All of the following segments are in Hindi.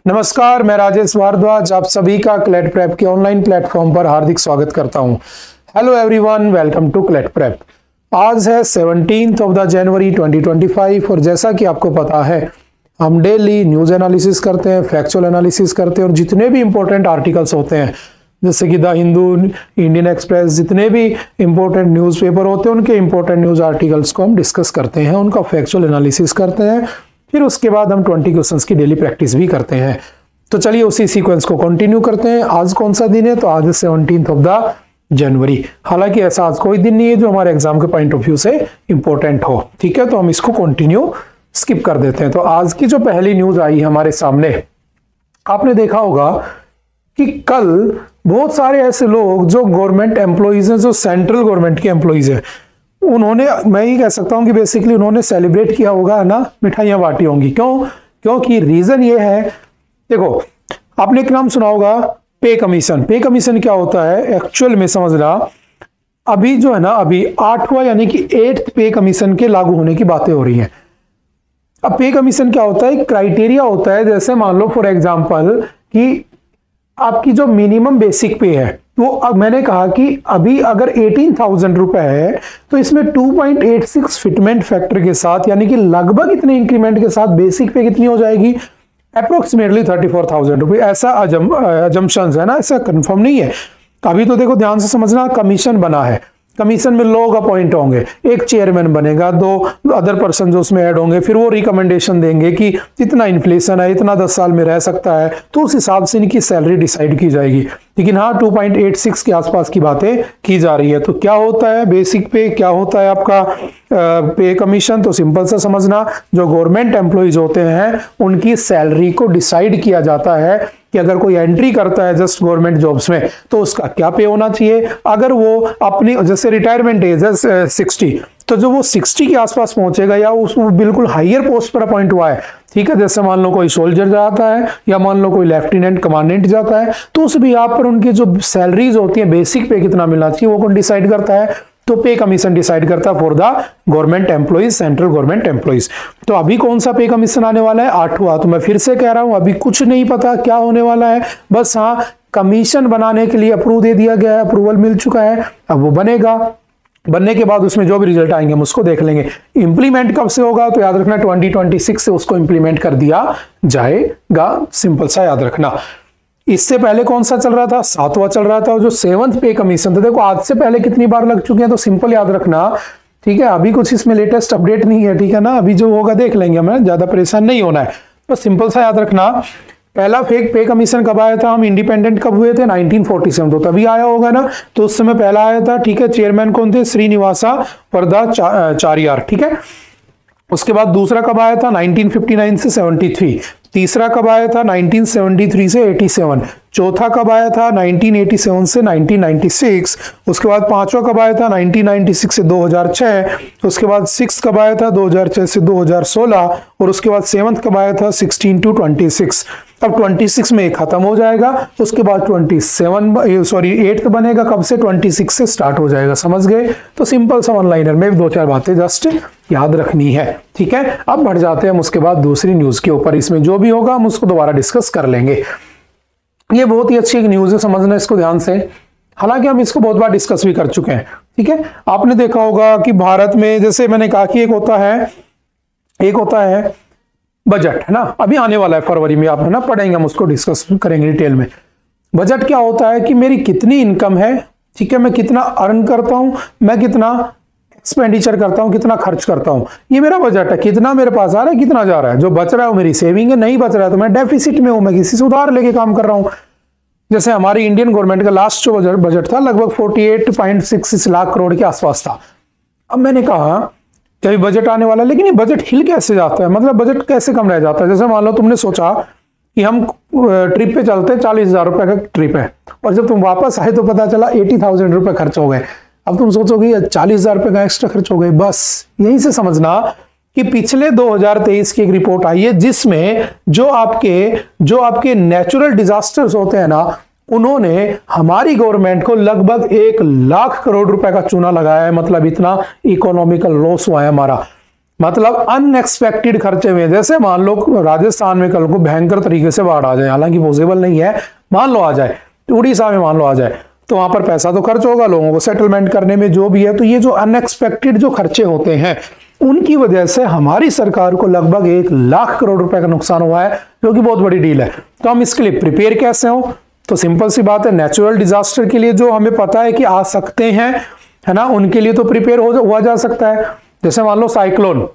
नमस्कार, मैं राजेश भारद्वाज आप सभी का क्लेट प्रेप के ऑनलाइन प्लेटफॉर्म पर हार्दिक स्वागत करता हूं। Hello everyone, welcome to CLAT prep. आज है 17 ऑफ द जनवरी 2025 और जैसा कि आपको पता है हम डेली न्यूज़ एनालिसिस करते हैं, फैक्चुअल एनालिसिस करते हैं और जितने भी इंपॉर्टेंट आर्टिकल्स होते हैं जैसे कि द हिंदू, इंडियन एक्सप्रेस, जितने भी इंपॉर्टेंट न्यूज़पेपर होते हैं उनके इंपॉर्टेंट न्यूज़ आर्टिकल्स को हम डिस्कस करते हैं, उनका फैक्चुअल एनालिसिस करते हैं। फिर उसके बाद हम 20 क्वेश्चंस की डेली प्रैक्टिस भी करते हैं। तो चलिए उसी सीक्वेंस को कंटिन्यू करते हैं। आज कौन सा दिन है? तो आज 17 ऑफ द जनवरी। हालांकि ऐसा आज कोई दिन नहीं है जो हमारे एग्जाम के पॉइंट ऑफ व्यू से इंपॉर्टेंट हो, ठीक है, तो हम इसको कंटिन्यू स्किप कर देते हैं। तो आज की जो पहली न्यूज आई हमारे सामने, आपने देखा होगा कि कल बहुत सारे ऐसे लोग जो गवर्नमेंट एम्प्लॉइज हैं, जो सेंट्रल गवर्नमेंट के एम्प्लॉइज हैं, उन्होंने, मैं ये कह सकता हूं कि बेसिकली उन्होंने सेलिब्रेट किया होगा ना, मिठाइयां बांटी होंगी। क्योंकि रीजन ये है, देखो आपने एक नाम सुना होगा पे कमीशन। पे कमीशन क्या होता है एक्चुअल में समझना, अभी जो है ना, अभी 8वां यानी कि 8th पे कमीशन के लागू होने की बातें हो रही हैं। अब पे कमीशन क्या होता है? क्राइटेरिया होता है, जैसे मान लो फॉर एग्जांपल कि आपकी जो मिनिमम बेसिक पे है वो, अब मैंने कहा कि अभी अगर 18,000 रुपए है तो इसमें 2.86 फिटमेंट फैक्टर के साथ यानी कि लगभग इतने इंक्रीमेंट के साथ बेसिक पे कितनी हो जाएगी? अप्रोक्सीमेटली 34,000 रुपए। ऐसा अजम्पशंस है ना, ऐसा कंफर्म नहीं है। अभी तो देखो ध्यान से समझना, कमीशन बना है, कमीशन में लोग अपॉइंट होंगे, एक चेयरमैन बनेगा, 2 अदर पर्सन जो उसमें ऐड होंगे, फिर वो रिकमेंडेशन देंगे कि इतना इन्फ्लेशन है, इतना 10 साल में रह सकता है, तो उस हिसाब से इनकी सैलरी डिसाइड की जाएगी। लेकिन हाँ, 2.86 के आसपास की बातें की जा रही है। तो क्या होता है बेसिक पे, क्या होता है आपका पे कमीशन? तो सिंपल सा समझना, जो गवर्नमेंट एम्प्लॉइज होते हैं उनकी सैलरी को डिसाइड किया जाता है कि अगर कोई एंट्री करता है जस्ट गवर्नमेंट जॉब्स में तो उसका क्या पे होना चाहिए। अगर वो अपनी, जैसे रिटायरमेंट एज है 60, तो जो वो 60 के आसपास पहुंचेगा या उसको बिल्कुल हायर पोस्ट पर अपॉइंट हुआ है, ठीक है, जैसे मान लो कोई सोल्जर जाता है या मान लो कोई लेफ्टिनेंट कमांडेंट जाता है, तो उस भी यहाँ पर उनकी जो सैलरीज होती है, बेसिक पे कितना मिलना चाहिए, वो कौन डिसाइड करता है? तो पे कमीशन डिसाइड करता है for the government employees, central government employees. तो अभी कौन सा पे कमीशन आने वाला है? 8वां। तो मैं फिर से कह रहा हूं, अभी कुछ नहीं पता क्या होने वाला है, बस हाँ कमीशन बनाने के लिए अप्रूव दे दिया गया है, अप्रूवल मिल चुका है, अब वो बनेगा। बनने के बाद उसमें जो भी रिजल्ट आएंगे हम उसको देख लेंगे। इंप्लीमेंट कब से होगा? तो याद रखना 2026 से उसको इंप्लीमेंट कर दिया जाएगा, सिंपल सा याद रखना। इससे पहले कौन सा चल रहा था? 7वां चल रहा था, और जो 7th पे कमीशन था, देखो आज से पहले कितनी बार लग चुके हैं, तो सिंपल याद रखना, ठीक है। अभी कुछ इसमें लेटेस्ट अपडेट नहीं है, ठीक है ना, अभी जो होगा देख लेंगे, हमें ज्यादा परेशान नहीं होना है, तो सिंपल सा याद रखना। पहला फेक पे कमीशन कब आया था? हम इंडिपेंडेंट कब हुए थे? 1947, तो तभी आया होगा ना, तो उस समय पहला आया था, ठीक है। चेयरमैन कौन थे? श्रीनिवासा वरदाचार्यार, ठीक है। उसके बाद दूसरा कब आया था? 1959 से 73। तीसरा कब आया था? 1973 से 87। चौथा कब आया था? 1987 से 1996। उसके बाद पांचवा कब आया था? 1996 से 2006। उसके बाद 6 कब आया था? 2006 से 2016। और उसके बाद 7th कब आया था? 16 to 26। अब 26 में खत्म हो जाएगा, उसके बाद 8th बनेगा कब से? 26 से स्टार्ट हो जाएगा, समझ गए? तो सिंपल सा ऑनलाइनर में 2-4 बातें जस्ट याद रखनी है, ठीक है। अब बढ़ जाते हैं हम उसके बाद दूसरी न्यूज के ऊपर। इसमें जो भी होगा हम उसको दोबारा डिस्कस कर लेंगे। ये बहुत ही अच्छी एक न्यूज है, समझना इसको ध्यान से। हालांकि हम इसको बहुत बार डिस्कस भी कर चुके हैं, ठीक है। आपने देखा होगा कि भारत में, जैसे मैंने कहा कि एक होता है बजट, है ना, अभी आने वाला है फरवरी में, आप है ना पढ़ेंगे, हम उसको डिस्कस करेंगे डिटेल में। बजट क्या होता है कि मेरी कितनी इनकम है, ठीक है, मैं कितना अर्न करता हूं, मैं कितना एक्सपेंडिचर करता हूं, कितना खर्च करता हूं, ये मेरा बजट है। कितना मेरे पास आ रहा है, कितना जा रहा है, जो बच रहा है वो मेरी सेविंग है, नहीं बच रहा है तो मैं डेफिसिट में हूं, मैं किसी से उधार लेके काम कर रहा हूं। जैसे हमारी इंडियन गवर्नमेंट का लास्ट जो बजट था लगभग 48.66 लाख करोड़ के आसपास था। अब मैंने कहा कि अभी बजट आने वाला है, लेकिन ये बजट हिल कैसे जाता है, मतलब बजट कैसे कम रह जाता है? जैसे मान लो तुमने सोचा कि हम ट्रिप पे चलते हैं, 40,000 रुपए का ट्रिप है, और जब तुम वापस आए तो पता चला 80,000 रुपए खर्च हो गए। अब तुम सोचोगे 40,000 रुपए का एक्स्ट्रा खर्च हो गए। बस यहीं से समझना कि पिछले 2023 की एक रिपोर्ट आई है जिसमें जो आपके नेचुरल डिजास्टर्स होते हैं ना, उन्होंने हमारी गवर्नमेंट को लगभग 1 लाख करोड़ रुपए का चूना लगाया है। मतलब इतना इकोनॉमिकल लॉस हुआ है हमारा। मतलब अनएक्सपेक्टेड खर्चे में, जैसे मान लो राजस्थान में कल को भयंकर तरीके से बाढ़ आ जाए, हालांकि पॉसिबल नहीं है, मान लो आ जाए, उड़ीसा में मान लो आ जाए, तो वहां पर पैसा तो खर्च होगा लोगों को सेटलमेंट करने में जो भी है। तो ये जो अनएक्सपेक्टेड जो खर्चे होते हैं उनकी वजह से हमारी सरकार को लगभग 1,00,000 करोड़ रुपए का नुकसान हुआ है, जो कि बहुत बड़ी डील है। तो हम इसके लिए प्रिपेयर कैसे हो? तो सिंपल सी बात है, नेचुरल डिजास्टर के लिए जो हमें पता है कि आ सकते हैं, है ना, उनके लिए तो प्रिपेयर हुआ जा सकता है। जैसे मान लो साइक्लोन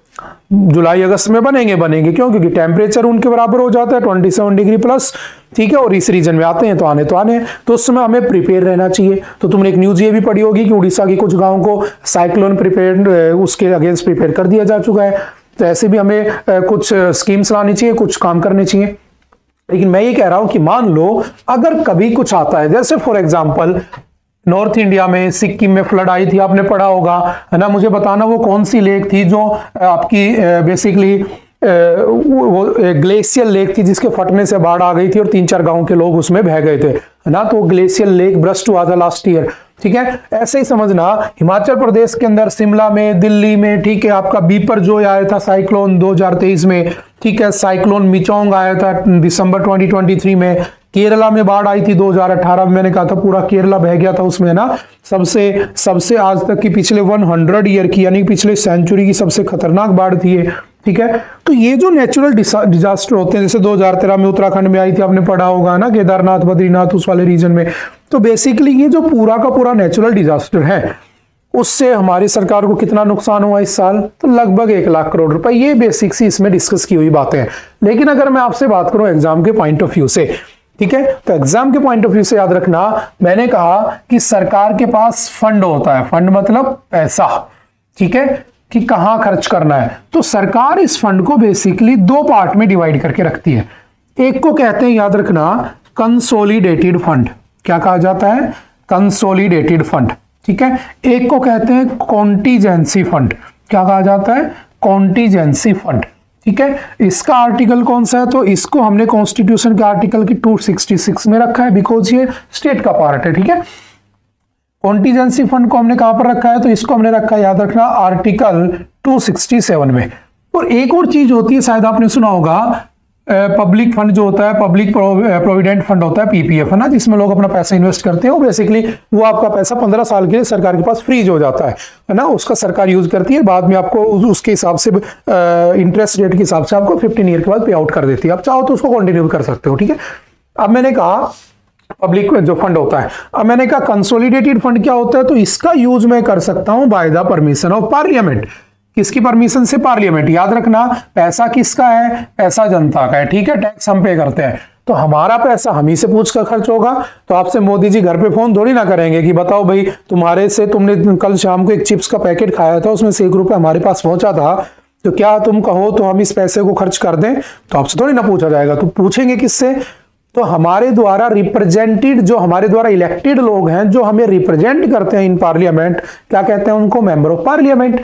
जुलाई अगस्त में बनेंगे क्यों? क्योंकि टेम्परेचर उनके बराबर हो जाता है 27 डिग्री प्लस, ठीक है, और इस रीजन में आते हैं तो आने हैं, तो उस समय हमें प्रिपेयर रहना चाहिए। तो तुमने एक न्यूज ये भी पढ़ी होगी कि उड़ीसा के कुछ गांवों को साइक्लोन प्रिपेयर, उसके अगेंस्ट प्रिपेयर कर दिया जा चुका है। तो ऐसे भी हमें कुछ स्कीम्स लानी चाहिए, कुछ काम करने चाहिए। लेकिन मैं ये कह रहा हूं कि मान लो अगर कभी कुछ आता है, जैसे फॉर एग्जाम्पल नॉर्थ इंडिया में सिक्किम में फ्लड आई थी, आपने पढ़ा होगा, है ना, मुझे बताना वो कौन सी लेक थी जो आपकी बेसिकली वो ग्लेशियल लेक थी जिसके फटने से बाढ़ आ गई थी और 3-4 गांव के लोग उसमें बह गए थे, है ना। तो ग्लेशियल लेक ब्रस्ट हुआ था लास्ट ईयर, ठीक है। ऐसे ही समझना हिमाचल प्रदेश के अंदर शिमला में, दिल्ली में, ठीक है, आपका बीपर जो आया था साइक्लोन 2023 में, ठीक है, साइक्लोन मिचोंग आया था दिसंबर 2023 में, केरला में बाढ़ आई थी 2018 में, मैंने कहा था पूरा केरला बह गया था उसमें ना, सबसे आज तक की पिछले 100 ईयर की यानी पिछले सेंचुरी की सबसे खतरनाक बाढ़ थी ये, ठीक है। तो ये जो नेचुरल डिजास्टर होते हैं, जैसे 2013 में उत्तराखंड में आई थी, आपने पढ़ा होगा ना, केदारनाथ बद्रीनाथ उस वाले रीजन में। तो बेसिकली ये जो पूरा का पूरा नेचुरल डिजास्टर है उससे हमारी सरकार को कितना नुकसान हुआ इस साल? तो लगभग 1,00,000 करोड़ रुपए। ये बेसिक सी इसमें डिस्कस की हुई बातें हैं। लेकिन अगर मैं आपसे बात करूं एग्जाम के पॉइंट ऑफ व्यू से, ठीक है, तो एग्जाम के पॉइंट ऑफ व्यू से याद रखना, मैंने कहा कि सरकार के पास फंड होता है, फंड मतलब पैसा, ठीक है, कि कहां खर्च करना है। तो सरकार इस फंड को बेसिकली 2 पार्ट में डिवाइड करके रखती है। एक को कहते हैं, याद रखना, कंसोलिडेटेड फंड। क्या कहा जाता है? कंसोलिडेटेड फंड, ठीक है। एक को कहते हैं कॉन्टीजेंसी फंड। क्या कहा जाता है? कॉन्टीजेंसी फंड, ठीक है। इसका आर्टिकल कौन सा है? तो इसको हमने कॉन्स्टिट्यूशन के आर्टिकल की 266 में रखा है, बिकॉज ये स्टेट का पार्ट है, ठीक है। कॉन्टीजेंसी फंड को हमने कहां पर रखा है? तो इसको हमने रखा है, याद रखना, आर्टिकल 267 में। और एक और चीज होती है, शायद आपने सुना होगा, पब्लिक फंड जो होता है, पब्लिक प्रोविडेंट फंड होता है, पीपीएफ, है ना, जिसमें लोग अपना पैसा इन्वेस्ट करते हैं। वो बेसिकली वो आपका पैसा 15 साल के लिए सरकार के पास फ्रीज हो जाता है ना, उसका सरकार यूज करती है, बाद में आपको उसके हिसाब से इंटरेस्ट रेट के हिसाब से आपको 15 ईयर के बाद पे आउट कर देती है। आप चाहो तो उसको कंटिन्यू कर सकते हो, ठीक है। अब मैंने कहा पब्लिक जो फंड होता है, अब मैंने कहा कंसोलिडेटेड फंड क्या होता है? तो इसका यूज मैं कर सकता हूं by the permission of parliament. किसकी परमिशन से? पार्लियामेंट। याद रखना, पैसा किसका है? पैसा जनता का है, ठीक है, टैक्स हम पे करते हैं। तो हमारा पैसा हम ही से पूछ कर खर्च होगा। तो आपसे मोदी जी घर पे फोन थोड़ी ना करेंगे कि बताओ भाई तुम्हारे से तुमने कल शाम को एक चिप्स का पैकेट खाया था, उसमें से 1 रुपया हमारे पास पहुंचा था, तो क्या तुम कहो तो हम इस पैसे को खर्च कर दें? तो आपसे थोड़ी ना पूछा जाएगा। तो पूछेंगे किससे? तो हमारे द्वारा रिप्रेजेंटेड, जो हमारे द्वारा इलेक्टेड लोग हैं, जो हमें रिप्रेजेंट करते हैं इन पार्लियामेंट, क्या कहते हैं उनको? Member of parliament.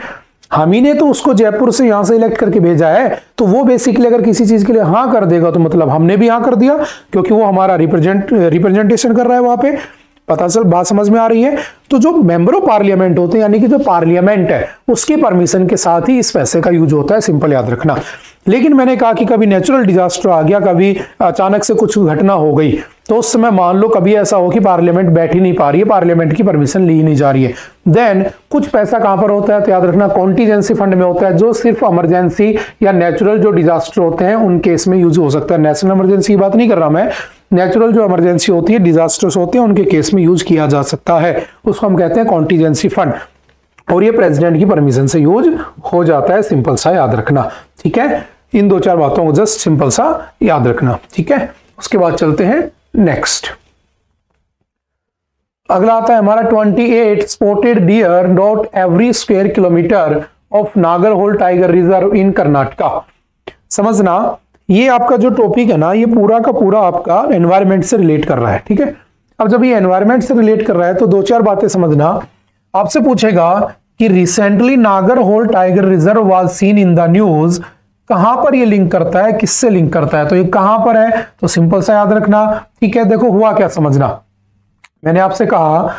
हम ही ने तो उसको जयपुर से यहां से इलेक्ट करके भेजा है। तो वो बेसिकली अगर किसी चीज के लिए हाँ कर देगा तो मतलब हमने भी हाँ कर दिया, क्योंकि वो हमारा रिप्रेजेंटेशन कर रहा है वहां पे। पता चल, बात समझ में आ रही है? तो जो मेंबर ऑफ पार्लियामेंट होते हैं, यानी कि जो पार्लियामेंट है, उसकी परमिशन के साथ ही इस पैसे का यूज होता है, सिंपल याद रखना। लेकिन मैंने कहा कि कभी नेचुरल डिजास्टर आ गया, कभी अचानक से कुछ घटना हो गई, तो उस समय मान लो कभी ऐसा हो कि पार्लियामेंट बैठ ही नहीं पा रही है, पार्लियामेंट की परमिशन ली नहीं जा रही है, देन कुछ पैसा कहां पर होता है? तो याद रखना कॉन्टीजेंसी फंड में होता है, जो सिर्फ इमरजेंसी या नेचुरल जो डिजास्टर होते हैं उन केस में यूज हो सकता है। नेशनल इमरजेंसी की बात नहीं कर रहा मैं, नेचुरल जो इमरजेंसी होती है, डिजास्टर्स होते हैं, उनके केस में यूज किया जा सकता है। उसको हम कहते हैं कॉन्टीजेंसी फंड, और ये प्रेसिडेंट की परमिशन से यूज हो जाता है। सिंपल सा याद रखना, ठीक है। इन 2-4 बातों को जस्ट सिंपल सा याद रखना, ठीक है। उसके बाद चलते हैं नेक्स्ट। अगला आता है हमारा 28 spotted deer dot every square kilometre of Nagarhole tiger reserve in Karnataka. समझना, ये आपका जो टॉपिक है ना, ये पूरा का पूरा आपका एनवायरमेंट से रिलेट कर रहा है, ठीक है। अब जब ये एनवायरमेंट से रिलेट कर रहा है तो 2-4 बातें समझना। आपसे पूछेगा कि recently Nagarhole tiger reserve was seen in the news. कहां पर ये लिंक करता है, किससे लिंक करता है? तो ये कहां पर है? तो सिंपल सा याद रखना, ठीक है। देखो हुआ क्या, समझना। मैंने आपसे कहा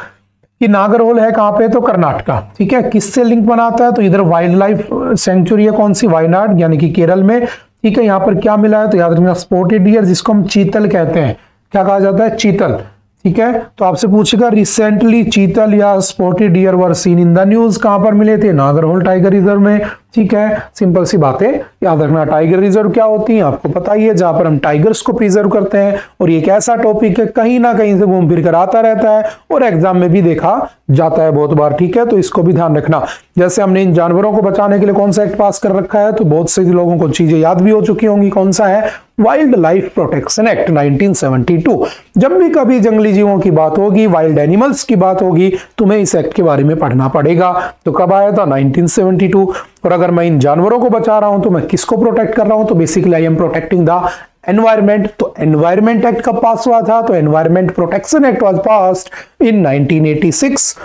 कि नागरहोल है कहाँ पे, तो कर्नाटका, ठीक है। किससे लिंक बनाता है, तो इधर वाइल्ड लाइफ सेंचुरी है कौन सी, वायनाड यानी कि केरल में, ठीक है। यहाँ पर क्या मिला है, तो याद रखना स्पॉटेड डियर, जिसको हम चीतल कहते हैं, क्या कहा जाता है, चीतल, ठीक है। तो आपसे पूछेगा रिसेंटली चीतल या spotted deer were seen in the news, कहां पर मिले थे, नागरहोल टाइगर रिजर्व में, ठीक है। सिंपल सी बातें याद रखना। टाइगर रिजर्व क्या होती है आपको पता ही है, जहां पर हम टाइगर्स को प्रिजर्व करते हैं, और ये एक ऐसा टॉपिक है कहीं ना कहीं से घूम फिर कर आता रहता है और एग्जाम में भी देखा जाता है बहुत बार, ठीक है। तो इसको भी ध्यान रखना। जैसे हमने इन जानवरों को बचाने के लिए कौन सा एक्ट पास कर रखा है, तो बहुत से लोगों को चीजें याद भी हो चुकी होंगी, कौन सा है, वाइल्ड लाइफ प्रोटेक्शन एक्ट 1972। जब भी कभी जंगली जीवों की बात होगी, वाइल्ड एनिमल्स की बात होगी, तुम्हें इस एक्ट के बारे में पढ़ना पड़ेगा। तो कब आया था, 1972। और अगर मैं इन जानवरों को बचा रहा हूं तो मैं किसको प्रोटेक्ट कर रहा हूं, तो basically I am protecting the environment. तो एनवायरमेंट एक्ट कब पास हुआ था, तो environment protection act was passed इन 1986।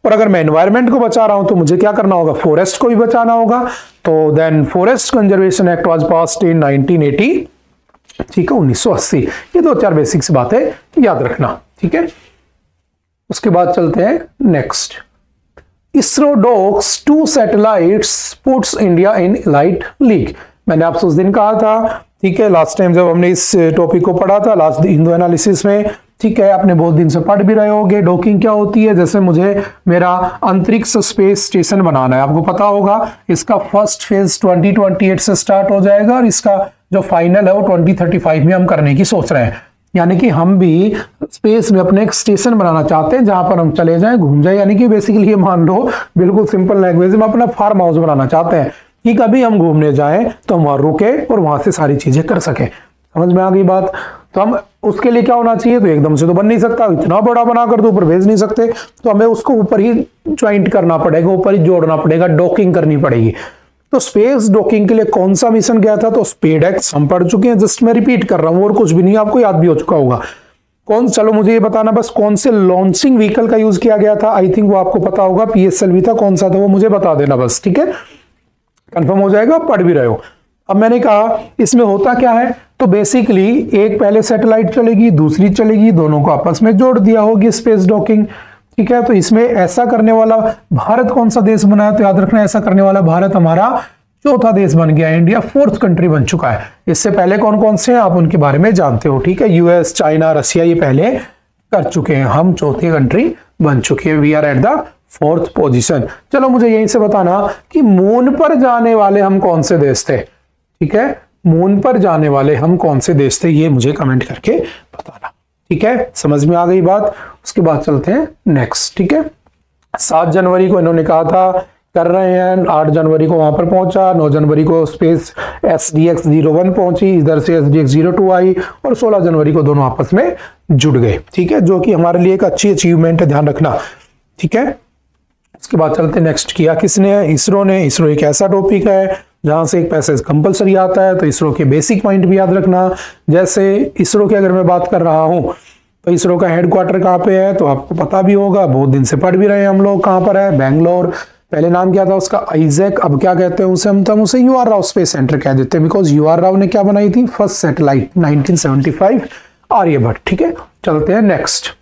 और अगर मैं एनवायरमेंट को बचा रहा हूं तो मुझे क्या करना होगा, फॉरेस्ट को भी बचाना होगा। तो then forest conservation act was passed in 1980, ठीक है, 1980। ये दो चार बेसिक्स बातें याद रखना, ठीक है। उसके बाद चलते हैं next. ISRO docks 2 satellites puts India in elite league. मैंने आपसे उस दिन कहा था, ठीक है, लास्ट टाइम जब हमने इस टॉपिक को पढ़ा था लास्ट हिंदू एनालिसिस में, ठीक है, आपने बहुत दिन से पढ़ भी रहे होगे। डॉकिंग क्या होती है, जैसे मुझे मेरा अंतरिक्ष स्पेस स्टेशन बनाना है, आपको पता होगा इसका फर्स्ट फेज 2028 से स्टार्ट हो जाएगा और इसका जो फाइनल है वो 2035 में हम करने की सोच रहे हैं। यानी कि हम भी स्पेस में अपने एक स्टेशन बनाना चाहते हैं जहां पर हम चले जाएं, घूम जाए। यानी कि बेसिकली ये मान लो, बिल्कुल सिंपल लैंग्वेज में अपना फार्म हाउस बनाना चाहते हैं कि कभी हम घूमने जाएं तो हम वहां रुके और वहां से सारी चीजें कर सकें। समझ में आ गई बात। तो हम उसके लिए क्या होना चाहिए, तो एकदम से तो बन नहीं सकता, इतना बड़ा बनाकर तो ऊपर भेज नहीं सकते, तो हमें उसको ऊपर ही ज्वाइंट करना पड़ेगा, ऊपर ही जोड़ना पड़ेगा, डॉकिंग करनी पड़ेगी। तो स्पेस डॉकिंग के लिए कौन सा मिशन गया था, तो स्पेडएक्स हम पढ़ चुके हैं, जस्ट मैं रिपीट कर रहा हूं और कुछ भी नहीं, आपको याद भी हो चुका होगा। कौन, चलो मुझे ये बताना बस कौन से लॉन्चिंग व्हीकल का यूज किया गया था, आई थिंक वो आपको पता होगा, पीएसएलवी था, कौन सा था वो मुझे बता देना बस, ठीक है, कंफर्म हो जाएगा, पढ़ भी रहे हो। अब मैंने कहा इसमें होता क्या है, तो बेसिकली एक पहले सैटेलाइट चलेगी, दूसरी चलेगी, दोनों को आपस में जोड़ दिया होगी, स्पेस डॉकिंग, ठीक है। तो इसमें ऐसा करने वाला भारत कौन सा देश बना है, तो याद रखना ऐसा करने वाला भारत हमारा चौथा देश बन गया, इंडिया 4th कंट्री बन चुका है। इससे पहले कौन कौन से हैं आप उनके बारे में जानते हो, ठीक है, यूएस, चाइना, रशिया, ये पहले कर चुके हैं, हम चौथी कंट्री बन चुके हैं, we are at the 4th position. चलो मुझे यहीं से बताना कि मून पर जाने वाले हम कौन से देश थे, ठीक है, मून पर जाने वाले हम कौन से देश थे, ये मुझे कमेंट करके बताना, ठीक है। समझ में आ गई बात। उसके बाद चलते हैं नेक्स्ट, ठीक है। 7 जनवरी को इन्होंने कहा था कर रहे हैं, 8 जनवरी को वहां पर पहुंचा, 9 जनवरी को स्पेस SDX-01 पहुंची, इधर से SDX-02 आई और 16 जनवरी को दोनों आपस में जुड़ गए, ठीक है, जो कि हमारे लिए एक अच्छी अचीवमेंट है, ध्यान रखना, ठीक है। उसके बाद चलते नेक्स्ट, किया किसने, इसरो ने। इसरो एक ऐसा टॉपिक है जहां से एक पैसेज कंपलसरी आता है, तो इसरो के बेसिक पॉइंट भी याद रखना। जैसे इसरो की अगर मैं बात कर रहा हूं तो इसरो का हेडक्वार्टर कहाँ पे है, तो आपको पता भी होगा, बहुत दिन से पढ़ भी रहे हैं हम लोग, कहाँ पर है, बेंगलोर। पहले नाम क्या था उसका, आइजैक, अब क्या कहते हैं उसे, हम उसे UR राव स्पेस सेंटर कह देते हैं, बिकॉज UR राव ने क्या बनाई थी, फर्स्ट सैटेलाइट 1975 आर्यभट्ट, ठीक है। चलते हैं next.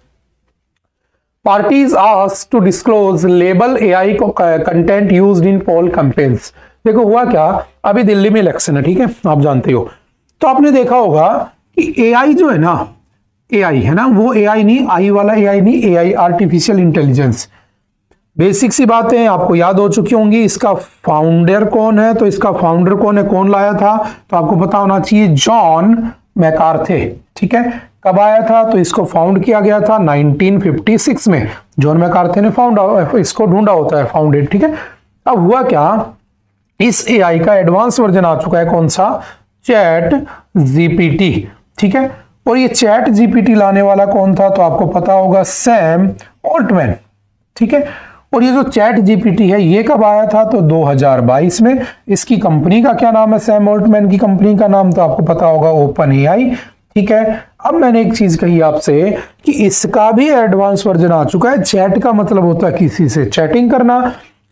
Parties asked to disclose label AI content used in poll campaigns. देखो हुआ क्या, अभी दिल्ली में इलेक्शन है, ठीक है, आप जानते हो, तो आपने देखा होगा कि AI जो है ना, AI है ना, वो AI नहीं, आई वाला AI नहीं, AI आर्टिफिशियल इंटेलिजेंस। बेसिक सी बातें आपको याद हो चुकी होंगी। इसका फाउंडर कौन है, तो इसका फाउंडर कौन है, कौन लाया था, तो आपको पता होना चाहिए, जॉन मैकार्थे, ठीक है। कब आया था, तो इसको फाउंड किया गया था 1956 में, जॉन मैकार्थे ने फाउंड इसको ढूंढा होता है, फाउंडेड, ठीक है। अब हुआ क्या, इस AI का एडवांस वर्जन आ चुका है, कौन सा, चैट GPT, ठीक है। और ये चैट GPT लाने वाला कौन था, तो आपको पता होगा, सैम ऑल्टमैन, ठीक है। और ये जो चैट GPT है ये कब आया था, तो 2022 में। इसकी कंपनी का क्या नाम है, सैम ऑल्टमैन की कंपनी का नाम तो आपको पता होगा, OpenAI, ठीक है। अब मैंने एक चीज कही आपसे कि इसका भी एडवांस वर्जन आ चुका है। चैट का मतलब होता है किसी से चैटिंग करना,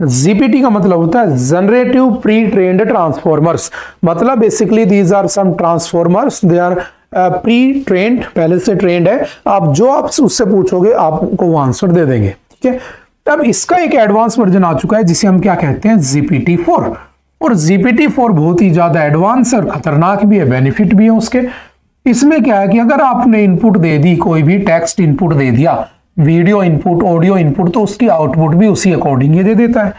GPT का मतलब होता है जनरेटिव प्री ट्रेन्ड ट्रांसफॉर्मर्स, मतलब basically these are some transformers, they are pre trained, पहले से ट्रेंड है, आप जो आप उससे पूछोगे आपको वो आंसर दे देंगे, ठीक है। अब इसका एक एडवांस वर्जन आ चुका है जिसे हम क्या कहते हैं, GPT-4। और GPT-4 बहुत ही ज्यादा एडवांस और खतरनाक भी है, बेनिफिट भी है उसके। इसमें क्या है कि अगर आपने इनपुट दे दी, कोई भी टेक्स्ट इनपुट दे दिया, वीडियो इनपुट, ऑडियो इनपुट, तो उसकी आउटपुट भी उसी अकॉर्डिंग ही दे देता है।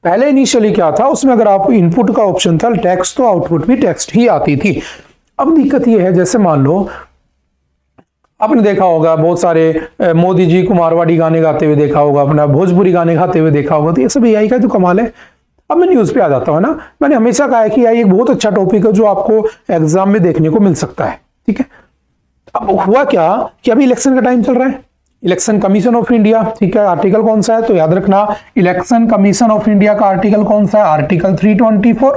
पहले इनिशियली क्या था, उसमें अगर आप इनपुट का ऑप्शन था टेक्स्ट, तो आउटपुट भी टेक्स्ट ही आती थी। अब दिक्कत यह है, जैसे मान लो आपने देखा होगा बहुत सारे मोदी जी को मारवाड़ी गाने गाते हुए देखा होगा, अपना भोजपुरी गाने गाते हुए देखा होगा, तो ये सब AI का तो कमाल है। अब मैं न्यूज़ पे आ जाता हूँ ना, मैंने हमेशा कहा है कि AI एक बहुत अच्छा टॉपिक है जो आपको एग्जाम में देखने को मिल सकता है, ठीक है। अब हुआ क्या कि अभी इलेक्शन का टाइम चल रहा है, इलेक्शन कमीशन ऑफ इंडिया, ठीक है, आर्टिकल कौन सा है, तो याद रखना इलेक्शन कमीशन ऑफ इंडिया का आर्टिकल कौन सा है, आर्टिकल 324,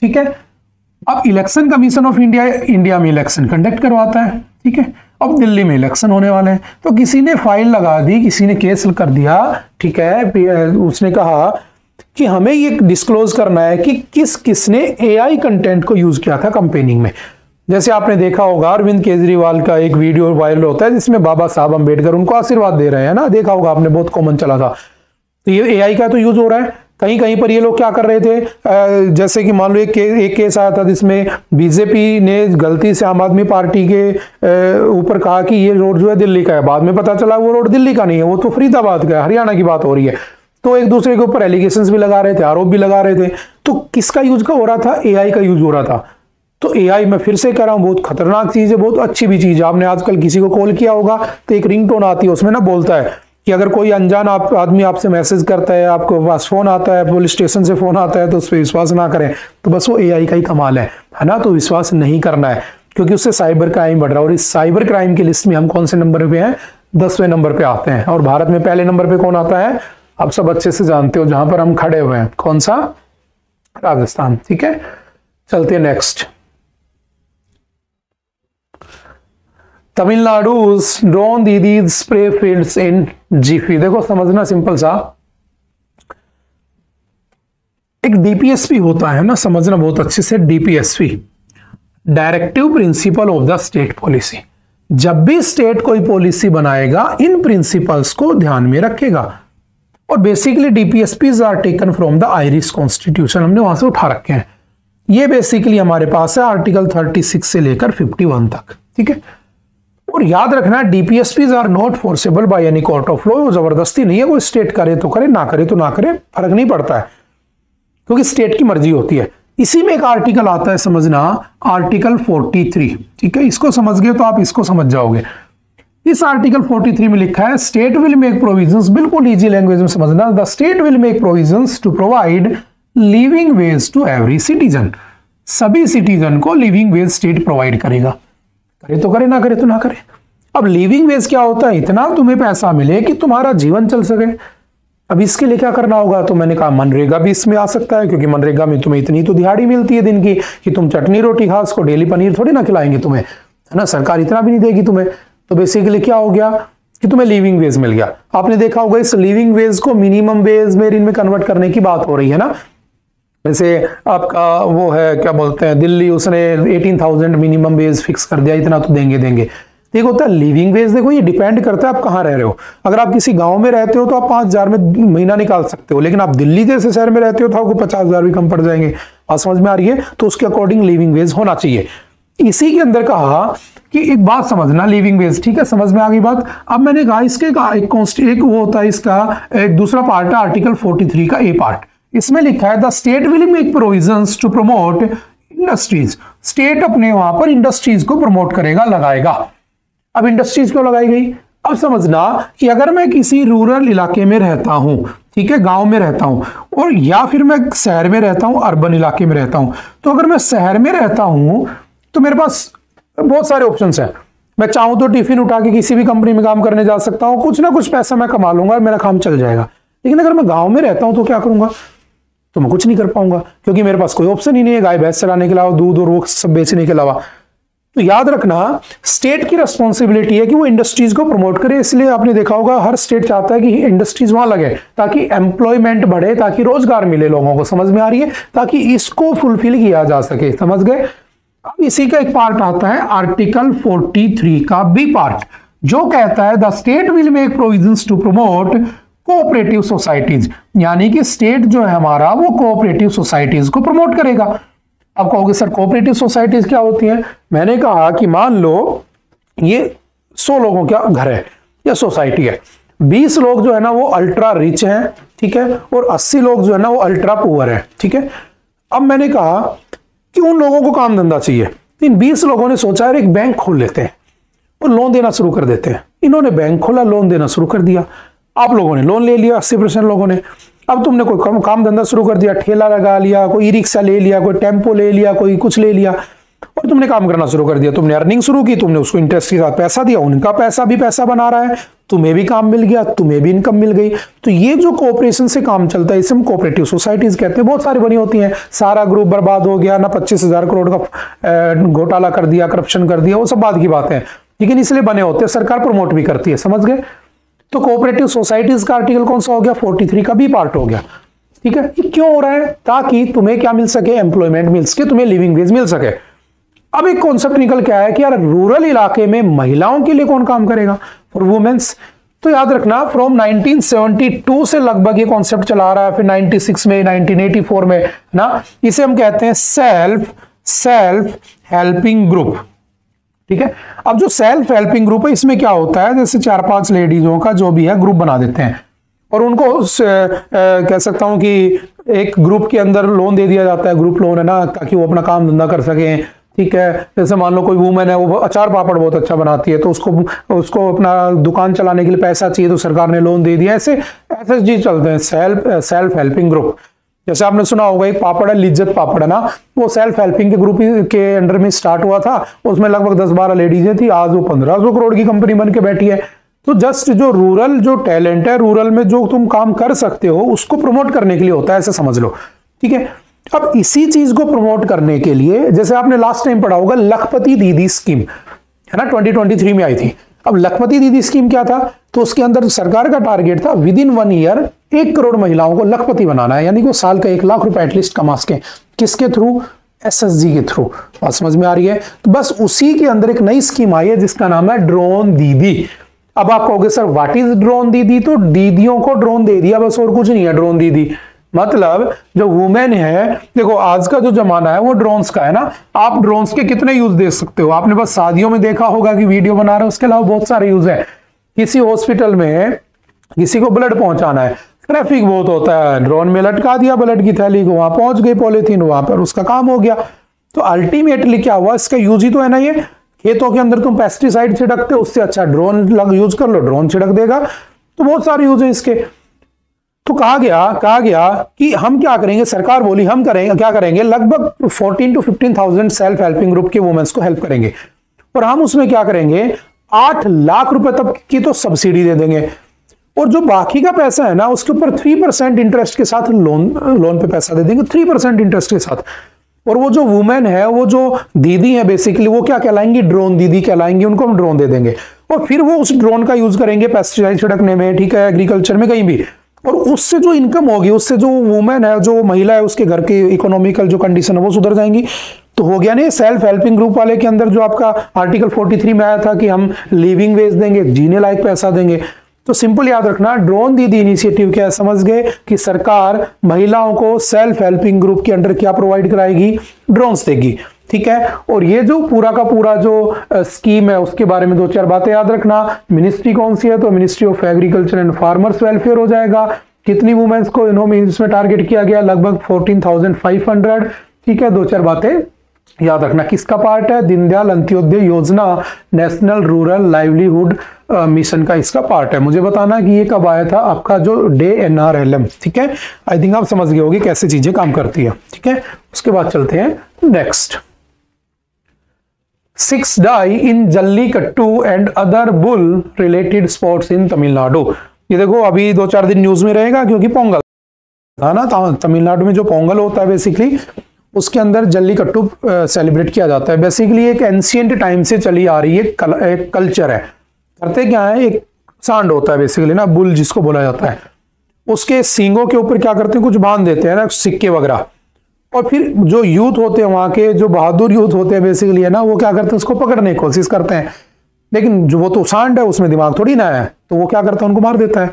ठीक है। अब election commission of India India में इलेक्शन कंडक्ट करवाता है, ठीक है। अब दिल्ली में इलेक्शन होने वाले हैं, तो किसी ने फाइल लगा दी, किसी ने केस कर दिया, ठीक है। उसने कहा कि हमें ये डिस्क्लोज करना है कि किसने AI कंटेंट को यूज किया था कंपेनिंग में। जैसे आपने देखा होगा अरविंद केजरीवाल का एक वीडियो वायरल होता है जिसमें बाबा साहब अंबेडकर उनको आशीर्वाद दे रहे हैं ना, देखा होगा आपने, बहुत कॉमन चला था। तो ये AI का तो यूज हो रहा है। कहीं कहीं पर ये लोग क्या कर रहे थे, जैसे कि मान लो एक केस आया था जिसमें बीजेपी ने गलती से आम आदमी पार्टी के ऊपर कहा कि ये रोड जो है दिल्ली का है, बाद में पता चला वो रोड दिल्ली का नहीं है, वो तो फरीदाबाद का है, हरियाणा की बात हो रही है। तो एक दूसरे के ऊपर एलिगेशंस भी लगा रहे थे, आरोप भी लगा रहे थे। तो किसका यूज का हो रहा था, AI का यूज हो रहा था। तो AI मैं फिर से कह रहा हूं बहुत खतरनाक चीज है, बहुत अच्छी भी चीज है। आपने आजकल किसी को कॉल किया होगा तो एक रिंगटोन आती है, उसमें ना बोलता है कि अगर कोई अनजान आदमी आपसे मैसेज करता है, आपको पास फोन आता है, पुलिस स्टेशन से फोन आता है, तो उस पर विश्वास ना करें। तो बस वो AI का ही कमाल है ना। तो विश्वास नहीं करना है क्योंकि उससे साइबर क्राइम बढ़ रहा है। और इस साइबर क्राइम की लिस्ट में हम कौन से नंबर पे हैं, 10वें नंबर पे आते हैं। और भारत में पहले नंबर पे कौन आता है, आप सब अच्छे से जानते हो, जहां पर हम खड़े हुए हैं, कौन सा, राजस्थान, ठीक है। चलते हैं नेक्स्ट। तमिलनाडु ड्रोन दीदी स्प्रे फील्ड्स इन जीपी। देखो समझना सिंपल सा, एक DPSP होता है ना, समझना बहुत अच्छे से, DPSP directive principle of the state policy. जब भी स्टेट कोई पॉलिसी बनाएगा इन प्रिंसिपल्स को ध्यान में रखेगा। और basically DPSPs are taken from the Irish constitution, हमने वहां से उठा रखे हैं। ये बेसिकली हमारे पास है आर्टिकल 36 से लेकर 51 तक, ठीक है। और याद रखना DPSPs are not forcible by any court of law. वो जबरदस्ती नहीं है, कोई स्टेट करे तो करे, ना करे तो ना करे, फर्क नहीं पड़ता है, क्योंकि स्टेट की मर्जी होती है। इसी में एक आर्टिकल आता है, समझना, आर्टिकल 43, ठीक है। इसको समझ गए तो आप इसको समझ जाओगे। इस आर्टिकल 43 में लिखा है स्टेट विल मेक प्रोविजंस, बिल्कुल इजी लैंग्वेज में समझना, the state will make provisions to provide living wage to every citizen. सभी सिटीजन को लिविंग वेज स्टेट प्रोवाइड करेगा, करे तो करे, ना करे तो ना करे। अब लिविंग वेज क्या होता है, इतना तुम्हें पैसा मिले कि तुम्हारा जीवन चल सके। अब इसके लिए क्या करना होगा, तो मैंने कहा मनरेगा भी इसमें आ सकता है, क्योंकि मनरेगा में तुम्हें इतनी तो दिहाड़ी मिलती है दिन की कि तुम चटनी रोटी खा, उसको डेली पनीर थोड़ी ना खिलाएंगे तुम्हें, है ना, सरकार इतना भी नहीं देगी तुम्हें। तो बेसिकली क्या हो गया कि तुम्हें लिविंग वेज मिल गया। आपने देखा होगा इस लिविंग वेज को मिनिमम वेज में इनमें कन्वर्ट करने की बात हो रही है ना। जैसे आपका वो है, क्या बोलते हैं, दिल्ली, उसने 18,000 मिनिमम वेज फिक्स कर दिया, इतना तो देंगे। एक होता है लिविंग वेज। देखो ये डिपेंड करता है आप कहाँ रह रहे हो। अगर आप किसी गांव में रहते हो तो आप 5,000 में महीना निकाल सकते हो, लेकिन आप दिल्ली जैसे शहर में रहते हो तो आपको 50,000 भी कम पड़ जाएंगे। बात समझ में आ रही है? तो उसके अकॉर्डिंग लिविंग वेज होना चाहिए। इसी के अंदर कहा कि एक बात समझना, लिविंग वेज, ठीक है, समझ में आ गई बात। अब मैंने कहा इसके एक वो होता है, इसका एक दूसरा पार्ट है आर्टिकल 43 का ए पार्ट। इसमें लिखा है the state will make provisions to promote industries. State अपने वहां पर इंडस्ट्रीज को प्रमोट करेगा, लगाएगा। अब इंडस्ट्रीज क्यों लगाई गई? अब समझना कि अगर मैं किसी रूरल इलाके में रहता हूं, ठीक है, गांव में रहता हूं, और या फिर मैं शहर में रहता हूं, अर्बन इलाके में रहता हूं, तो अगर मैं शहर में रहता हूं तो मेरे पास बहुत सारे ऑप्शंस हैं। मैं चाहूं तो टिफिन उठा के किसी भी कंपनी में काम करने जा सकता हूं, कुछ ना कुछ पैसा मैं कमा लूंगा, मेरा काम चल जाएगा। लेकिन अगर मैं गांव में रहता हूं तो क्या करूंगा? तो मैं कुछ नहीं कर पाऊंगा, क्योंकि मेरे पास कोई ऑप्शन ही नहीं है गाय भैंस चलाने के अलावा, दूध और वो सब बेचने के अलावा। तो याद रखना स्टेट की रिस्पॉन्सिबिलिटी है कि वो इंडस्ट्रीज को प्रमोट करे। इसलिए आपने देखा होगा हर स्टेट चाहता है कि इंडस्ट्रीज वहां लगे, ताकि एम्प्लॉयमेंट बढ़े, ताकि रोजगार मिले लोगों को। समझ में आ रही है? ताकि इसको फुलफिल किया जा सके। समझ गए? अब इसी का एक पार्ट आता है आर्टिकल 43 का बी पार्ट, जो कहता है the state will make provisions to promote cooperative societies, यानी कि स्टेट जो है हमारा वो कोऑपरेटिव सोसाइटीज को प्रमोट करेगा। अब कहोगे सर कोऑपरेटिव सोसाइटीज क्या होती हैं? मैंने कहा कि मान लो ये 100 लोगों का घर है या सोसाइटी है, 20 लोग जो है ना वो अल्ट्रा रिच हैं, ठीक है, और 80 लोग जो है ना वो अल्ट्रा पुअर है, ठीक है। अब मैंने कहा कि उन लोगों को काम धंधा चाहिए, इन 20 लोगों ने सोचा यार एक बैंक खोल लेते हैं और लोन देना शुरू कर देते हैं। इन्होंने बैंक खोला, लोन देना शुरू कर दिया, आप लोगों ने लोन ले लिया 80% लोगों ने। अब तुमने कोई काम धंधा शुरू कर दिया, ठेला लगा लिया, कोई ई रिक्शा ले लिया, कोई टेम्पो ले लिया, कोई कुछ ले लिया, और तुमने काम करना शुरू कर दिया। तुमने अर्निंग शुरू की, तुमने उसको इंटरेस्ट के साथ पैसा दिया, उनका पैसा भी पैसा बना रहा है, तुम्हें भी काम मिल गया, तुम्हें भी इनकम मिल गई। तो ये जो कोऑपरेशन से काम चलता है इसे हम कोऑपरेटिव सोसाइटीज कहते हैं। बहुत सारी बनी होती हैं, सारा ग्रुप बर्बाद हो गया ना, 25,000 करोड़ का घोटाला कर दिया, करप्शन कर दिया, वो सब बात की बात है, लेकिन इसलिए बने होते हैं, सरकार प्रमोट भी करती है, समझ गए। तो कोऑपरेटिव सोसाइटीज का आर्टिकल कौन सा हो गया? 43 का बी पार्ट हो गया, ठीक है। ये क्यों हो रहा है? ताकि तुम्हें क्या मिल सके? एम्प्लॉयमेंट मिल सके, तुम्हें लिविंग वेज मिल सके। अब एक कॉन्सेप्ट निकल के आया है कि यार रूरल इलाके में महिलाओं के लिए कौन काम करेगा, फॉर वुमेन्स। तो याद रखना फ्रॉम 1972 से लगभग ये कॉन्सेप्ट चला रहा है, फिर 96 में, 1984 में ना, इसे हम कहते हैं सेल्फ हेल्पिंग ग्रुप, ठीक है। अब जो सेल्फ हेल्पिंग ग्रुप है इसमें क्या होता है, जैसे 4-5 लेडीजों का जो भी है ग्रुप बना देते हैं और उनको कह सकता हूं कि एक ग्रुप के अंदर लोन दे दिया जाता है, ग्रुप लोन है ना, ताकि वो अपना काम धंधा कर सके, ठीक है। जैसे मान लो कोई वूमेन है, वो अचार पापड़ बहुत अच्छा बनाती है, तो उसको अपना दुकान चलाने के लिए पैसा चाहिए, तो सरकार ने लोन दे दिया। ऐसे चीज चलते हैं, सेल्फ हेल्पिंग ग्रुप। जैसे आपने सुना होगा एक पापड़ है, लिज्जत पापड़ है ना, वो सेल्फ हेल्पिंग के ग्रुप के अंडर में स्टार्ट हुआ था, उसमें लगभग 10-12 लेडीजें थी, आज वो 1500 करोड़ की कंपनी बन के बैठी है। तो जस्ट जो रूरल जो टैलेंट है, रूरल में जो तुम काम कर सकते हो उसको प्रमोट करने के लिए होता है, ऐसे समझ लो, ठीक है। अब इसी चीज को प्रमोट करने के लिए, जैसे आपने लास्ट टाइम पढ़ा होगा लखपति दीदी स्कीम है ना, 2023 में आई थी। अब लखपति दीदी स्कीम क्या था? तो उसके अंदर सरकार का टारगेट था विद इन 1 ईयर 1 करोड़ महिलाओं को लखपति बनाना है, यानी कि वो साल का 1 लाख रुपए एटलीस्ट कमा सके। किसके थ्रू? एसएसजी के थ्रू। बात समझ में आ रही है? तो बस उसी के अंदर एक नई स्कीम आई है जिसका नाम है ड्रोन दीदी। अब आप कहोगे सर व्हाट इज ड्रोन दीदी? तो दीदियों को ड्रोन दे दिया बस, और कुछ नहीं है ड्रोन दीदी। मतलब जो वुमेन है, देखो आज का जो जमाना है वो ड्रोन्स का है ना, आप ड्रोन्स के कितने यूज देख सकते हो? आपने बस शादियों में देखा होगा कि वीडियो बना रहे हो, उसके अलावा बहुत सारे यूज है। किसी हॉस्पिटल में किसी को ब्लड पहुंचाना है, ट्रैफिक बहुत होता है, ड्रोन में लटका दिया ब्लड की थैली को, वहां पहुंच गई पॉलीथीन, वहां पर उसका काम हो गया। तो अल्टीमेटली क्या हुआ? इसका यूज ही तो है ना, ये खेतों के अंदर तुम पेस्टिसाइड छिड़कते हो, उससे अच्छा ड्रोन यूज कर लो, ड्रोन छिड़क देगा। तो बहुत सारे यूज है इसके। तो कहा गया कि हम क्या करेंगे, सरकार बोली हम करेंगे, क्या करेंगे, लगभग 14 to 15,000 सेल्फ हेल्पिंग ग्रुप के वुमेन्स को हेल्प करेंगे, और हम उसमें क्या करेंगे, 8 लाख रुपए तक की तो सब्सिडी दे देंगे, और जो बाकी का पैसा है ना उसके ऊपर 3% इंटरेस्ट के साथ लोन पे पैसा दे देंगे, 3% इंटरेस्ट के साथ। और वो जो वुमेन है, वो जो दीदी है बेसिकली, वो क्या कहलाएंगी? ड्रोन दीदी कहलाएंगी। उनको हम ड्रोन दे देंगे और फिर वो उस ड्रोन का यूज करेंगे पेस्टिसाइड छिड़कने में, ठीक है, एग्रीकल्चर में, कहीं भी। और उससे जो इनकम होगी, उससे जो वुमेन है, जो महिला है, उसके घर की इकोनॉमिकल जो कंडीशन है वो सुधर जाएंगी। तो हो गया नहीं सेल्फ हेल्पिंग ग्रुप वाले के अंदर जो आपका आर्टिकल 43 में आया था कि हम लिविंग वेज देंगे, जीने लायक पैसा देंगे। तो सिंपल याद रखना, ड्रोन दीदी इनिशिएटिव क्या है, समझ गए कि सरकार महिलाओं को सेल्फ हेल्पिंग ग्रुप के अंडर क्या प्रोवाइड कराएगी? ड्रोन्स देगी, ठीक है। और ये जो पूरा का पूरा जो स्कीम है उसके बारे में 2-4 बातें याद रखना। मिनिस्ट्री कौन सी है? तो ministry of agriculture and farmers welfare हो जाएगा। कितनी वुमेन्स को इन्होंने इसमें टारगेट किया गया? लगभग 14,500, ठीक है। 2-4 बातें याद रखना। किसका पार्ट है? दीनदयाल अंत्योदय योजना, नेशनल रूरल लाइवलीहुड मिशन का इसका पार्ट है। मुझे बताना कि ये कब आया था आपका जो डे NRLM, ठीक है। आई थिंक आप समझ गए होंगे कैसे चीजें काम करती है, ठीक है। उसके बाद चलते हैं next. 6 die in Jallikattu and other bull related sports in Tamil Nadu. ये देखो अभी 2-4 दिन न्यूज में रहेगा क्योंकि पोंगल था ना, तमिलनाडु में जो पोंगल होता है बेसिकली उसके अंदर जल्लीकट्टू सेलिब्रेट किया जाता है। बेसिकली एक एंशिएंट टाइम से चली आ रही है एक कल्चर है। करते क्या है, एक सांड होता है बेसिकली ना, बुल जिसको बोला जाता है, उसके सींगों के ऊपर क्या करते हैं, कुछ बांध देते हैं ना, सिक्के वगैरह। और फिर जो यूथ होते हैं वहां के, जो बहादुर यूथ होते हैं बेसिकली है ना, वो क्या करते हैं, उसको पकड़ने की कोशिश करते हैं। लेकिन जो वो तो सांड है, उसमें दिमाग थोड़ी ना है, तो वो क्या करता है, उनको मार देता है।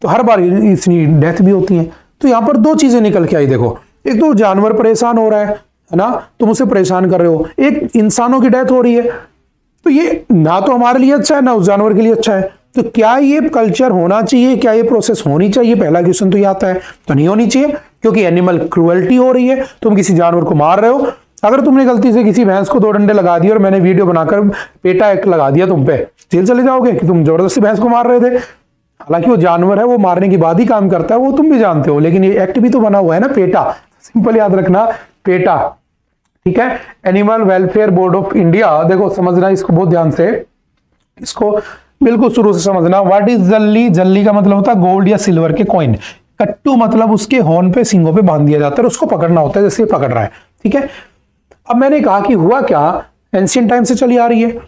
तो हर बार इतनी डेथ भी होती है। तो यहाँ पर दो चीजें निकल के आई देखो, एक तो जानवर परेशान हो रहा है ना, तुम उसे परेशान कर रहे हो, एक इंसानों की डेथ हो रही है। तो ये ना तो हमारे लिए अच्छा है ना उस जानवर के लिए अच्छा है। तो क्या ये कल्चर होना चाहिए, क्या ये प्रोसेस होनी चाहिए? पहला क्वेश्चन तो ये आता है। तो नहीं होनी चाहिए, क्योंकि एनिमल क्रुएल्टी हो रही है, तुम किसी जानवर को मार रहे हो। अगर तुमने गलती से किसी भैंस को 2 डंडे लगा दिए और मैंने वीडियो बनाकर पेटा एक्ट लगा दिया तुम पे, जेल चले जाओगे कि तुम जबरदस्ती भैंस को मार रहे थे। हालांकि वो जानवर है, वो मारने के बाद ही काम करता है, वो तुम भी जानते हो, लेकिन ये एक्ट भी तो बना हुआ है ना, पेटा। सिंपल याद रखना, पेटा, ठीक है। Animal welfare board of India, देखो समझना इसको बहुत ध्यान से, इसको बिल्कुल शुरू से समझना। व्हाट इज जल्ली? जल्ली का मतलब होता है गोल्ड या सिल्वर के कॉइन। कट्टू मतलब उसके हॉर्न पे, सिंगों पे बांध दिया जाता है, उसको पकड़ना होता है जैसे पकड़ रहा है, ठीक है। अब मैंने कहा कि हुआ क्या, एंशिएंट टाइम से चली आ रही है,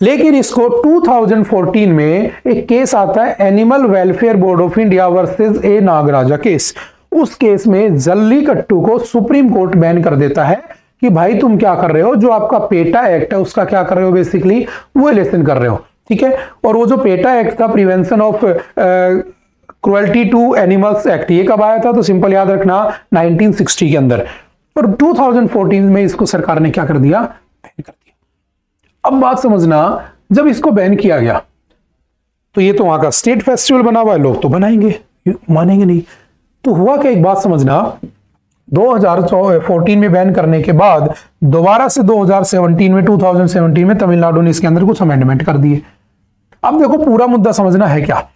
लेकिन इसको 2014 में एक केस आता है, animal welfare board of India versus A Nagaraja case. उस केस में जल्लीकट्टू को सुप्रीम कोर्ट बैन कर देता है कि भाई तुम क्या कर रहे हो, जो आपका पेटा एक्ट है उसका क्या कर रहे हो, बेसिकली वो इलेक्शन कर रहे हो, ठीक है। और वो जो पेटा एक्ट था, prevention of cruelty to animals act, ये कब आया था? तो सिंपल याद रखना 1960 के अंदर। और 2014 में इसको सरकार ने क्या कर दिया? बैन कर दिया। अब बात समझना, जब इसको बैन किया गया तो ये तो वहां का स्टेट फेस्टिवल बना हुआ है, लोग तो बनाएंगे, मानेंगे नहीं। तो हुआ क्या, एक बात समझना, 2014 में बैन करने के बाद दोबारा से 2017 में तमिलनाडु ने इसके अंदर कुछ अमेंडमेंट कर दिए। अब देखो पूरा मुद्दा समझना है क्या।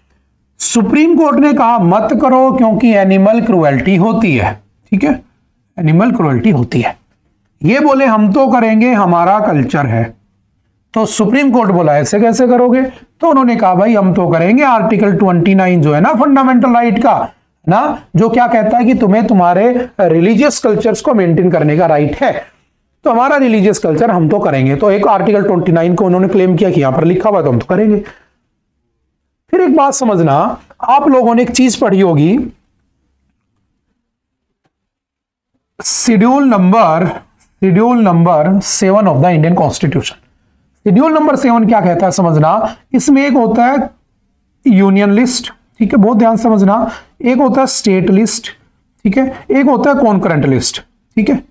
सुप्रीम कोर्ट ने कहा मत करो क्योंकि एनिमल क्रुएल्टी होती है, ठीक है, एनिमल क्रुएल्टी होती है। ये बोले हम तो करेंगे, हमारा कल्चर है। तो सुप्रीम कोर्ट बोला ऐसे कैसे करोगे? तो उन्होंने कहा भाई हम तो करेंगे, आर्टिकल 29 जो है ना फंडामेंटल राइट का ना, जो क्या कहता है कि तुम्हें तुम्हारे रिलीजियस कल्चर्स को मेंटेन करने का राइट है, तो हमारा रिलीजियस कल्चर हम तो करेंगे। तो एक आर्टिकल 29 को उन्होंने क्लेम किया कि यहां पर लिखा हुआ तो हम तो करेंगे। फिर एक बात समझना, आप लोगों ने एक चीज पढ़ी होगी, schedule number 7 of the Indian constitution. Schedule number 7 क्या कहता है समझना, इसमें एक होता है यूनियन लिस्ट, ठीक है, बहुत ध्यान से समझना, एक होता है स्टेट लिस्ट, ठीक है, एक होता है कॉन्करेंट लिस्ट, ठीक है।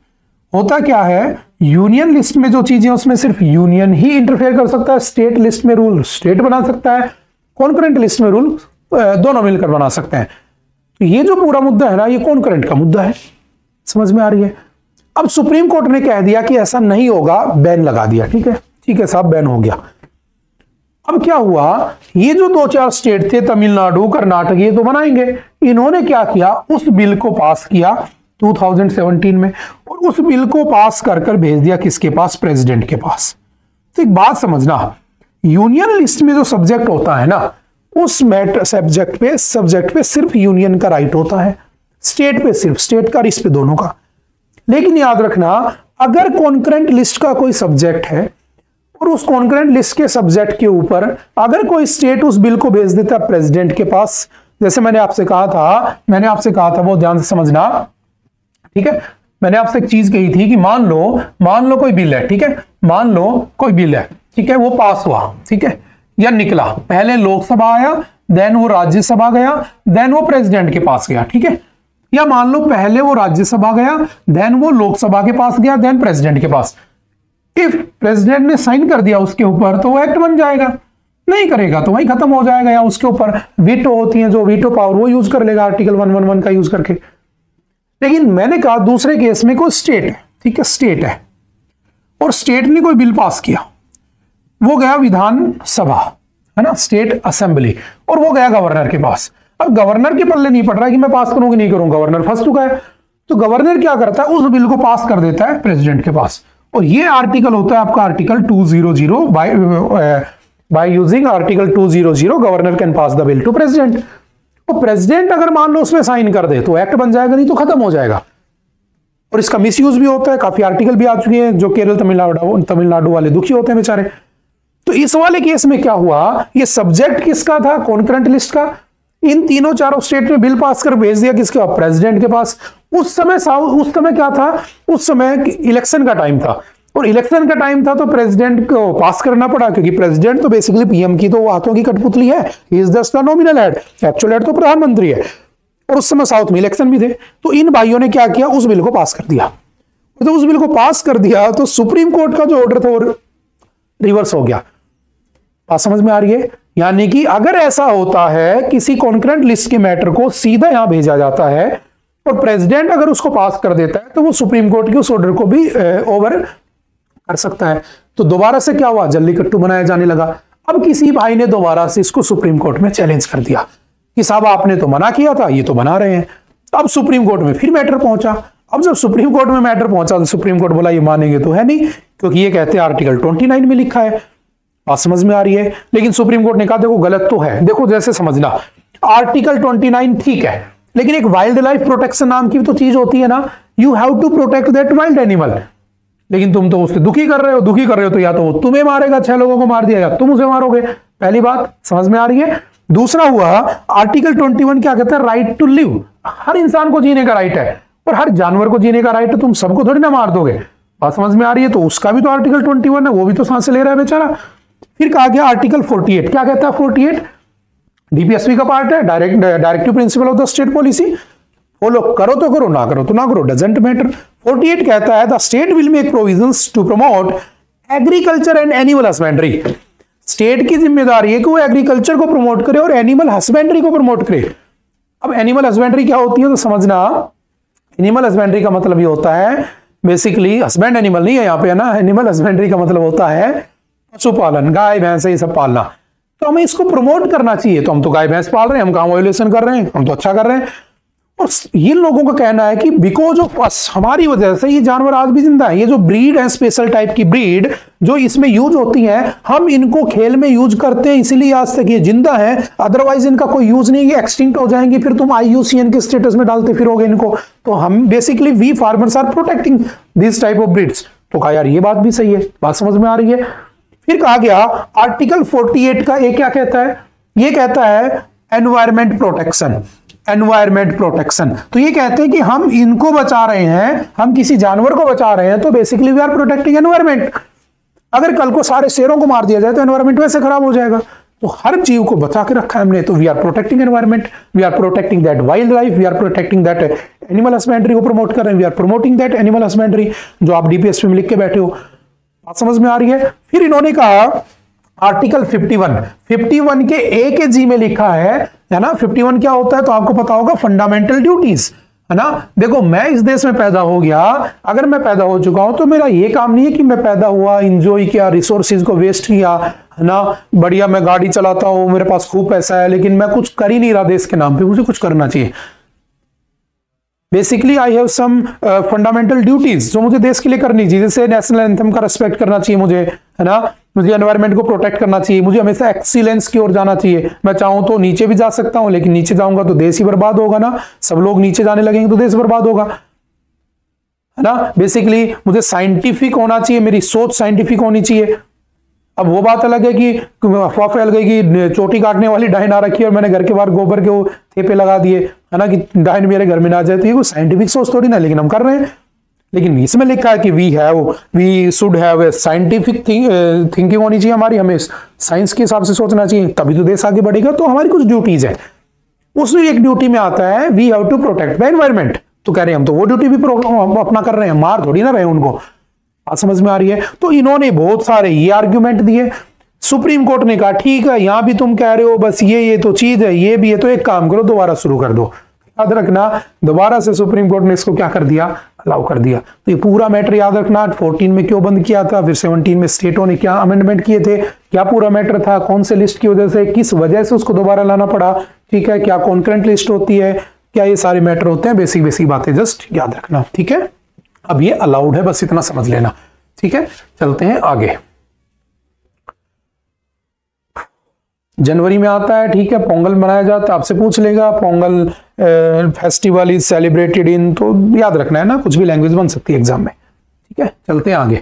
होता क्या है, यूनियन लिस्ट में जो चीजें उसमें सिर्फ यूनियन ही इंटरफेयर कर सकता है, स्टेट लिस्ट में रूल स्टेट बना सकता है, कॉन्करेंट लिस्ट में रूल दोनों मिलकर बना सकते हैं। तो ये जो पूरा मुद्दा है ना, ये कॉन्करेंट का मुद्दा है, समझ में आ रही है। अब सुप्रीम कोर्ट ने कह दिया कि ऐसा नहीं होगा, बैन लगा दिया, ठीक है साहब, बैन हो गया। अब क्या हुआ, ये जो 2-4 स्टेट थे, तमिलनाडु, कर्नाटक, ये तो बनाएंगे, इन्होंने क्या किया, उस बिल को पास किया 2017 में, और उस बिल को पास कर भेज दिया किसके पास? प्रेसिडेंट के पास। तो एक बात समझना, यूनियन लिस्ट में जो सब्जेक्ट होता है ना, उस मैटर सब्जेक्ट पे सिर्फ यूनियन का राइट होता है, स्टेट पे सिर्फ स्टेट का, इस पे दोनों का। लेकिन याद रखना, अगर कॉन्करेंट लिस्ट का कोई सब्जेक्ट है और उस कॉन्करेंट लिस्ट के सब्जेक्ट के ऊपर अगर कोई स्टेट उस बिल को भेज देता है प्रेसिडेंट के पास, जैसे मैंने आपसे कहा था वो ध्यान से समझना, ठीक है। मैंने आपसे एक चीज कही थी कि मान लो कोई बिल है, ठीक है, मान लो कोई बिल है, ठीक है, वो पास हुआ, ठीक है, या निकला, पहले लोकसभा आया, देन वो राज्यसभा गया, देन वो प्रेसिडेंट के पास गया, ठीक है। या मान लो पहले वो राज्यसभा गया, देन वो लोकसभा के पास गया, देन प्रेसिडेंट के पास। इफ प्रेसिडेंट ने साइन कर दिया उसके ऊपर तो वो एक्ट बन जाएगा, नहीं करेगा तो वही खत्म हो जाएगा, या उसके ऊपर वीटो होती है, जो वीटो पावर वो यूज कर लेगा आर्टिकल 111 का यूज करके। लेकिन मैंने कहा दूसरे केस में कोई स्टेट है, ठीक है, स्टेट है, और स्टेट ने कोई बिल पास किया, वो गया विधानसभा, है ना, स्टेट असेंबली, और वो गया गवर्नर के पास। अब गवर्नर के पल्ले नहीं पड़ रहा है कि मैं पास करूं कि नहीं करूं, गवर्नर फंस चुका है। तो गवर्नर क्या करता है, उस बिल को पास कर देता है प्रेसिडेंट के पास, और ये आर्टिकल होता है आपका article 200, by using article 200 governor can pass the bill to president. तो प्रेसिडेंट अगर मान लो उसमें साइन कर दे तो एक्ट बन जाएगा, नहीं तो खत्म हो जाएगा। और इसका मिसयूज भी होता है, काफी आर्टिकल भी आ चुके हैं, जो केरल तमिलनाडु वाले दुखी होते हैं बेचारे। तो इस वाले केस में क्या हुआ, ये सब्जेक्ट किसका था, कॉन्करेंट लिस्ट का, इन तीनों चारों स्टेट ने बिल पास कर भेज दिया किसके पास, प्रेसिडेंट के पास। उस समय क्या था, उस समय इलेक्शन का टाइम था, और इलेक्शन का टाइम था तो प्रेसिडेंट को पास करना पड़ा, क्योंकि प्रेसिडेंट तो बेसिकली पीएम की तो हाथों की कठपुतली है, he is just the nominal head, actual head तो प्रधानमंत्री है। और उस समय साउथ में इलेक्शन भी थे, तो इन भाइयों ने क्या किया, उस बिल को पास कर दिया। तो उस बिल को पास कर दिया तो सुप्रीम कोर्ट का जो ऑर्डर था वो रिवर्स हो गया। बात समझ में आ रही है? यानी कि अगर ऐसा होता है किसी कॉन्करेंट लिस्ट के मैटर को सीधा यहां भेजा जाता है और प्रेसिडेंट अगर उसको पास कर देता है तो वो सुप्रीम कोर्ट के उस ऑर्डर को भी ओवर कर सकता है। तो दोबारा से क्या हुआ, जल्लीकट्टू बनाया जाने लगा। अब किसी भाई ने दोबारा से इसको सुप्रीम कोर्ट में चैलेंज कर दिया कि साहब आपने तो मना किया था, ये तो बना रहे हैं। अब सुप्रीम कोर्ट में फिर मैटर पहुंचा। अब जब सुप्रीम कोर्ट में मैटर पहुंचा तो सुप्रीम कोर्ट बोला ये मानेंगे तो है नहीं, क्योंकि ये कहते हैं आर्टिकल 29 में लिखा है। बात समझ में आ रही है? लेकिन सुप्रीम कोर्ट ने कहा देखो गलत तो है। देखो जैसे समझना, आर्टिकल 29 ठीक है, लेकिन एक वाइल्ड लाइफ प्रोटेक्शन नाम की तो चीज होती है ना, you have to protect that wild animal. लेकिन तुम तो उससे दुखी कर रहे हो तो या तो वो तुम्हें मारेगा, 6 लोगों को मार दिया, या तुम उसे मारोगे। पहली बात समझ में आ रही है। दूसरा हुआ आर्टिकल 21 क्या कहता है, राइट टू लिव। हर इंसान को जीने का राइट है, और हर जानवर को जीने का राइट है, तुम सबको थोड़ी ना मार दोगे। बात समझ में आ रही है? तो उसका भी तो आर्टिकल 21 है, वो भी तो सांसें ले रहा है बेचारा। फिर कहा गया आर्टिकल 48, क्या कहता है 48? डीपीएसपी का पार्ट है, directive principle of the state policy. Follow करो तो करो, ना करो तो ना करो, डजंट मैटर। 48 कहता है the state will make provisions to promote agriculture and animal husbandry. State की जिम्मेदारी है कि वो एग्रीकल्चर को प्रमोट करे और एनिमल हस्बेंड्री को प्रमोट करे। अब एनिमल हस्बेंड्री क्या होती है तो समझना, एनिमल हस्बेंड्री का मतलब ये होता है बेसिकली, हस्बैंड एनिमल नहीं है यहाँ पे, है ना। एनिमल हस्बेंड्री का मतलब होता है पशुपालन, गाय भैंस ये सब पालना। तो हमें इसको प्रमोट करना चाहिए। तो हम तो गाय भैंस पाल रहे हैं, हम काम वायोलेशन कर रहे हैं, हम तो अच्छा कर रहे हैं। और ये लोगों का कहना है कि बिकॉज ऑफ अस, हमारी वजह से ये जानवर आज भी जिंदा है। ये जो ब्रीड है, स्पेशल टाइप की ब्रीड जो इसमें यूज होती है, हम इनको खेल में यूज करते हैं, इसीलिए आज तक ये जिंदा है। अदरवाइज इनका कोई यूज नहीं, ये एक्सटिंक्ट हो जाएंगे, फिर तुम IUCN के स्टेटस में डालते फिरोगे इनको। तो हम basically we farmers are protecting this type of breeds. तो कहा यार ये बात भी सही है, बात समझ में आ रही है। फिर कहा गया आर्टिकल 48 का एक क्या कहता है, ये कहता है एनवायरमेंट प्रोटेक्शन। एनवायरमेंट प्रोटेक्शन तो ये कहते हैं कि हम इनको बचा रहे हैं, हम किसी जानवर को बचा रहे हैं, तो basically we are protecting environment. अगर कल को सारे शेरों को मार दिया जाए तो एनवायरमेंट वैसे खराब हो जाएगा। तो हर जीव को बचा के रखा है हमने, तो we are protecting environment, we are protecting that wildlife, we are protecting that animal husbandry को प्रमोट कर रहे हैं, we are promoting that animal husbandry, जो आप डीपीएसपी में लिख के बैठे हो। बात समझ में आ रही है? फिर इन्होंने कहा आर्टिकल 51 के ए के जी में लिखा है ना। 51 क्या होता है तो आपको पता होगा, फंडामेंटल ड्यूटीज, है ना। देखो मैं इस देश में पैदा हो गया, अगर मैं पैदा हो चुका हूं तो मेरा ये काम नहीं है कि मैं पैदा हुआ, इंजॉय किया, रिसोर्सेज को वेस्ट किया, है ना, बढ़िया मैं गाड़ी चलाता हूं, मेरे पास खूब पैसा है, लेकिन मैं कुछ कर ही नहीं रहा देश के नाम पे। मुझे कुछ करना चाहिए। Basically I have some fundamental duties जो मुझे देश के लिए करनी चाहिए। जैसे नेशनल एंथम का रिस्पेक्ट करना चाहिए मुझे, है ना, मुझे एनवायरनमेंट को प्रोटेक्ट करना चाहिए, मुझे हमेशा एक्सीलेंस की ओर जाना चाहिए। मैं चाहूं तो नीचे भी जा सकता हूं, लेकिन नीचे जाऊंगा तो देश ही बर्बाद होगा ना। सब लोग नीचे जाने लगेंगे तो देश बर्बाद होगा, है ना। बेसिकली मुझे साइंटिफिक होना चाहिए, मेरी सोच साइंटिफिक होनी चाहिए। अब वो बात अलग है कि अफवाह फैल गई कि चोटी काटने वाली डायन आ रखी है और मैंने घर के बाहर गोबर के वो थेपे लगा दिए, है ना, कि डायन मेरे घर में ना जाए। तो ये कोई साइंटिफिक सोच थोड़ी ना, लेकिन हम कर रहे हैं। लेकिन इसमें लिखा है कि we should have a scientific thinking होनी चाहिए हमारी, हमें साइंस के हिसाब से सोचना चाहिए, तभी तो देश आगे बढ़ेगा। तो हमारी कुछ ड्यूटीज है, उसमें एक ड्यूटी में आता है we have to protect the environment. तो कह रहे हैं हम तो वो ड्यूटी भी अपना कर रहे हैं, मार थोड़ी ना रहे उनको। बात समझ में आ रही है? तो इन्होंने बहुत सारे ये आर्ग्यूमेंट दिए। सुप्रीम कोर्ट ने कहा ठीक है, यहां भी तुम कह रहे हो बस ये तो चीज है, ये भी है, तो एक काम करो दोबारा शुरू कर दो। याद रखना, दोबारा से सुप्रीम कोर्ट ने इसको क्या कर दिया, अलाउ कर दिया। तो ये पूरा मैटर याद रखना, 14 में क्यों बंद किया था, फिर 17 में स्टेटों ने क्या अमेंडमेंट किए थे, क्या पूरा मैटर था, कौन से लिस्ट की वजह से, किस वजह से उसको दोबारा लाना पड़ा, ठीक है, क्या कॉन्करेंट लिस्ट होती है, क्या ये सारे मैटर होते हैं, बेसिक बातें जस्ट याद रखना, ठीक है। अब ये अलाउड है, बस इतना समझ लेना, ठीक है। चलते हैं आगे। जनवरी में आता है, ठीक है, पोंगल मनाया जाता है, आपसे पूछ लेगा Pongal festival is celebrated in, तो याद रखना है ना, कुछ भी लैंग्वेज बन सकती है एग्जाम में, ठीक है। चलते हैं आगे।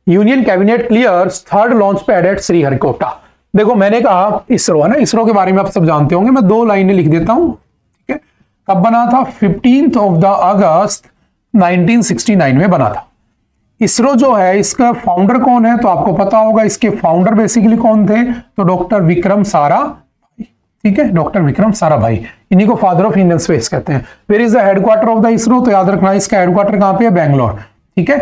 Union cabinet clears third launch pad at Sriharikota. देखो मैंने कहा इसरो है ना, इसरो के बारे में आप सब जानते होंगे, मैं 2 लाइनें लिख देता हूं, ठीक है। कब बना था? 15 अगस्त 1969 में बना था। इसरो जो है इसका फाउंडर कौन है, तो आपको पता होगा इसके फाउंडर बेसिकली कौन थे, तो डॉक्टर विक्रम साराभाई। ठीक है, डॉक्टर विक्रम साराभाई, इन्हीं को फादर ऑफ इंडियन स्पेस कहते हैं। Where is the headquarter of the ISRO, तो याद रखना इसका हेडक्वार्टर कहां पे है, बैंगलोर। ठीक है,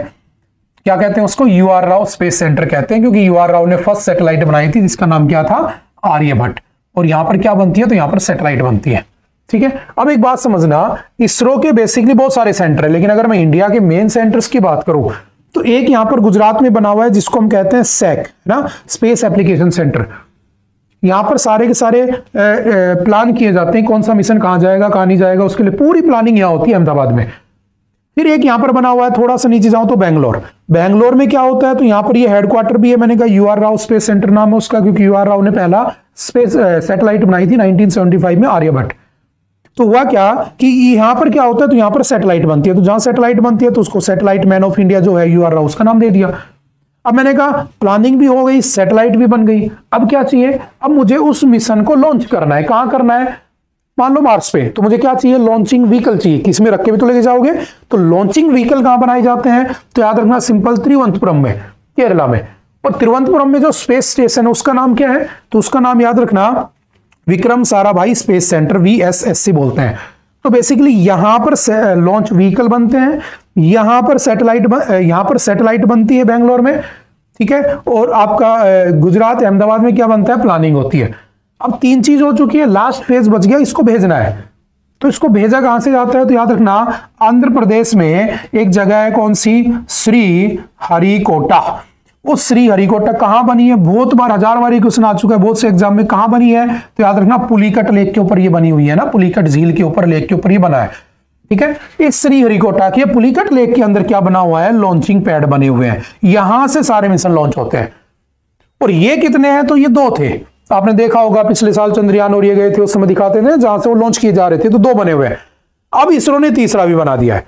क्या कहते हैं उसको, UR राव स्पेस सेंटर कहते हैं, क्योंकि UR राव ने फर्स्ट सैटेलाइट बनाई थी जिसका नाम क्या था, आर्यभट्ट। और यहां पर क्या बनती है, तो यहां पर सैटेलाइट बनती है। ठीक है, अब एक बात समझना, इसरो के बेसिकली बहुत सारे सेंटर है, लेकिन अगर मैं इंडिया के मेन सेंटर्स की बात करूं तो एक यहां पर गुजरात में बना हुआ है जिसको हम कहते हैं SEC, है ना, स्पेस एप्लीकेशन सेंटर। यहां पर सारे के सारे प्लान किए जाते हैं, कौन सा मिशन कहां जाएगा कहां नहीं जाएगा, उसके लिए पूरी प्लानिंग यहां होती है अहमदाबाद में। फिर एक यहां पर बना हुआ है, थोड़ा सा नीचे जाऊं तो बैंगलोर में क्या होता है, तो यहां पर ये हेडक्वार्टर भी है, मैंने कहा UR राव स्पेस सेंटर नाम है उसका, क्योंकि UR राव ने पहला स्पेस सैटेलाइट बनाई थी 1975 में, आर्यभट्ट। तो हुआ क्या कि यहां पर क्या होता है, तो यहां पर सैटेलाइट बनती है, तो जहां सैटेलाइट बनती है तो उसको सैटेलाइट मैन ऑफ इंडिया जो है UR राव उसका नाम दे दिया। अब मैंने कहा प्लानिंग भी हो गई, सैटेलाइट भी बन गई, अब क्या चाहिए, अब मुझे उस मिशन को लॉन्च करना है। कहां करना है, मान लो मार्स पे, तो मुझे क्या चाहिए, लॉन्चिंग व्हीकल चाहिए। किसमें रख के भी तो लेके जाओगे, तो लॉन्चिंग व्हीकल कहां बनाए जाते हैं, तो याद रखना सिंपल, तिरुवनंतपुरम में, केरला में। और तिरुवनंतपुरम में जो स्पेस स्टेशन है उसका नाम क्या है, तो उसका नाम याद रखना Vikram Sarabhai space centre, VSSC बोलते हैं। तो बेसिकली यहां पर लॉन्च व्हीकल बनते हैं, यहां पर सैटेलाइट बनती है बैंगलोर में। ठीक है, और आपका गुजरात अहमदाबाद में क्या बनता है, प्लानिंग होती है। अब 3 चीज हो चुकी है, लास्ट फेज बच गया, इसको भेजना है। तो इसको भेजा कहां से जाता है, तो याद रखना आंध्र प्रदेश में एक जगह है, कौन सी, श्री हरिकोटा। उस श्री हरिकोटा कहां बनी है, बहुत बार 1000 बार क्वेश्चन आ चुका है बहुत से एग्जाम में, कहां बनी है, तो याद रखना पुलिकट लेक के ऊपर ये बनी हुई है ना, पुलिकट झील के ऊपर, लेक के ऊपर ये बना है। ठीक है, इस श्री हरिकोटा के पुलिकट लेक के अंदर क्या बना हुआ है, लॉन्चिंग पैड बने हुए हैं, यहां से सारे मिशन लॉन्च होते हैं। और ये कितने हैं, तो ये 2 थे। आपने देखा होगा पिछले साल चंद्रयान और ये गए थे, उस समय दिखाते थे जहां से वो लॉन्च किए जा रहे थे, तो 2 बने हुए हैं। अब इसरो ने तीसरा भी बना दिया है,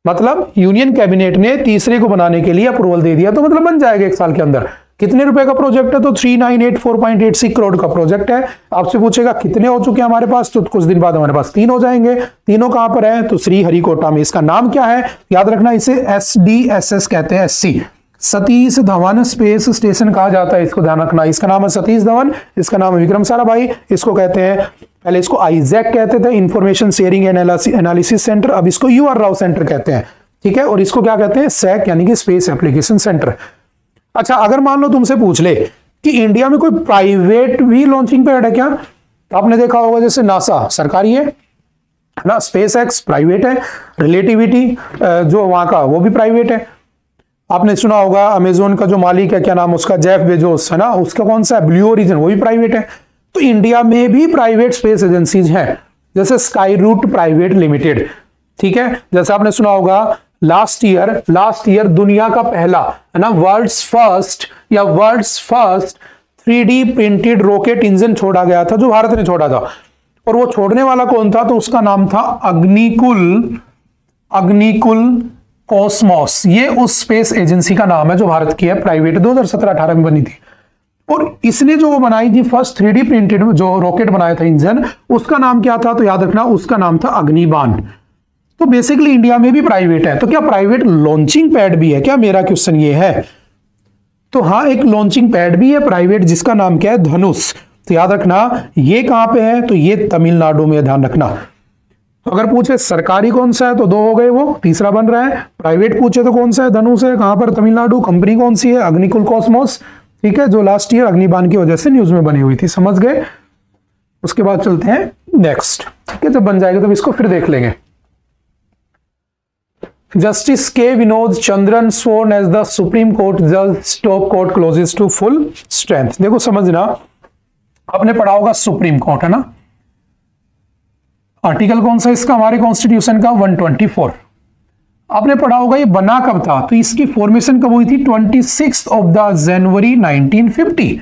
मतलब यूनियन कैबिनेट ने तीसरे को बनाने के लिए अप्रूवल दे दिया, तो मतलब बन जाएगा 1 साल के अंदर। कितने रुपए का प्रोजेक्ट है, तो 3984.86 करोड़ का प्रोजेक्ट है। आपसे पूछेगा कितने हो चुके हैं हमारे पास, तो कुछ दिन बाद हमारे पास 3 हो जाएंगे। तीनों कहां पर है, तो श्री हरिकोटा में। इसका नाम क्या है, याद रखना इसे SDSS कहते हैं, SC, Satish Dhawan space station कहा जाता है, इसको ध्यान रखना। इसका नाम है सतीश धवन, इसका नाम है विक्रम साराभाई। इसको कहते हैं, पहले इसको आईजैक कहते थे, इंफॉर्मेशन शेयरिंग एनालिसिस सेंटर, अब इसको UR राव सेंटर कहते हैं। ठीक है, और इसको क्या कहते हैं, SEC यानी कि स्पेस एप्लीकेशन सेंटर। अच्छा, अगर मान लो तुमसे पूछ ले कि इंडिया में कोई प्राइवेट भी लॉन्चिंग पैड है क्या, तो आपने देखा होगा जैसे नासा सरकारी है ना, SpaceX प्राइवेट है, रिलेटिविटी जो वहां का वो भी प्राइवेट है। आपने सुना होगा अमेजोन का जो मालिक है, क्या नाम उसका, जेफ बेजोस है ना, उसका कौन सा है, ब्लू ओरिजिन, वो भी प्राइवेट है। तो इंडिया में भी प्राइवेट स्पेस एजेंसीज हैं, जैसे स्काई रूट प्राइवेट लिमिटेड। ठीक है, जैसे आपने सुना होगा लास्ट ईयर दुनिया का पहला, है ना, world's first 3D printed rocket engine छोड़ा गया था, जो भारत ने छोड़ा था। और वो छोड़ने वाला कौन था, तो उसका नाम था अग्निकुल कॉस्मोस। ये उस स्पेस एजेंसी का नाम है जो भारत की है, प्राइवेट, 2017-18 में बनी थी। और इसने जो वो बनाई थी फर्स्ट 3D प्रिंटेड जो रॉकेट बनाया था इंजन, उसका नाम क्या था, तो याद रखना उसका नाम था अग्निबाण। तो बेसिकली इंडिया में भी प्राइवेट है, तो क्या प्राइवेट लॉन्चिंग पैड भी है क्या, मेरा क्वेश्चन ये है। तो हाँ, एक लॉन्चिंग पैड भी है प्राइवेट, जिसका नाम क्या है, धनुष। तो याद रखना ये कहां पे है, तो ये तमिलनाडु में, ध्यान रखना। अगर पूछे सरकारी कौन सा है, तो 2 हो गए, वो तीसरा बन रहा है। प्राइवेट पूछे तो कौन सा है, धनुष है, कहां पर, तमिलनाडु। कंपनी कौन सी है, अग्निकुल कॉस्मोस। ठीक है, जो लास्ट ईयर अग्निबाण की वजह से न्यूज में बनी हुई थी, समझ गए। उसके बाद चलते हैं नेक्स्ट। ठीक है, जब बन जाएगा तब इसको फिर देख लेंगे। Justice K Vinod Chandran sworn as the supreme Court जज, top court closes to full strength. देखो समझना, आपने पढ़ा होगा सुप्रीम कोर्ट, है ना, आर्टिकल कौन सा इसका, हमारे कॉन्स्टिट्यूशन का 124। आपने पढ़ा होगा ये बना कब था, तो इसकी फॉर्मेशन कब हुई थी, 26 जनवरी 1950।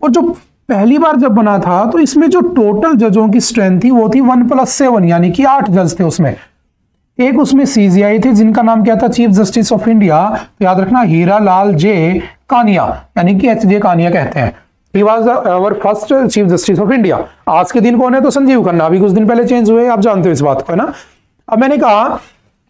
और जो पहली बार जब बना था, तो इसमें जो टोटल जजों की स्ट्रेंथ थी वो थी 1+7, यानी कि 8 जज थे उसमें। एक उसमें CJI थे जिनका नाम क्या था, चीफ जस्टिस ऑफ इंडिया। तो याद रखना हीरा लाल जे कानिया, यानी कि HJ कानिया कहते हैं। He was our first chief justice of India. आज के दिन कौन है, तो संजीव खन्ना, अभी कुछ दिन पहले चेंज हुए, आप जानते हो इस बात को, है ना। अब मैंने कहा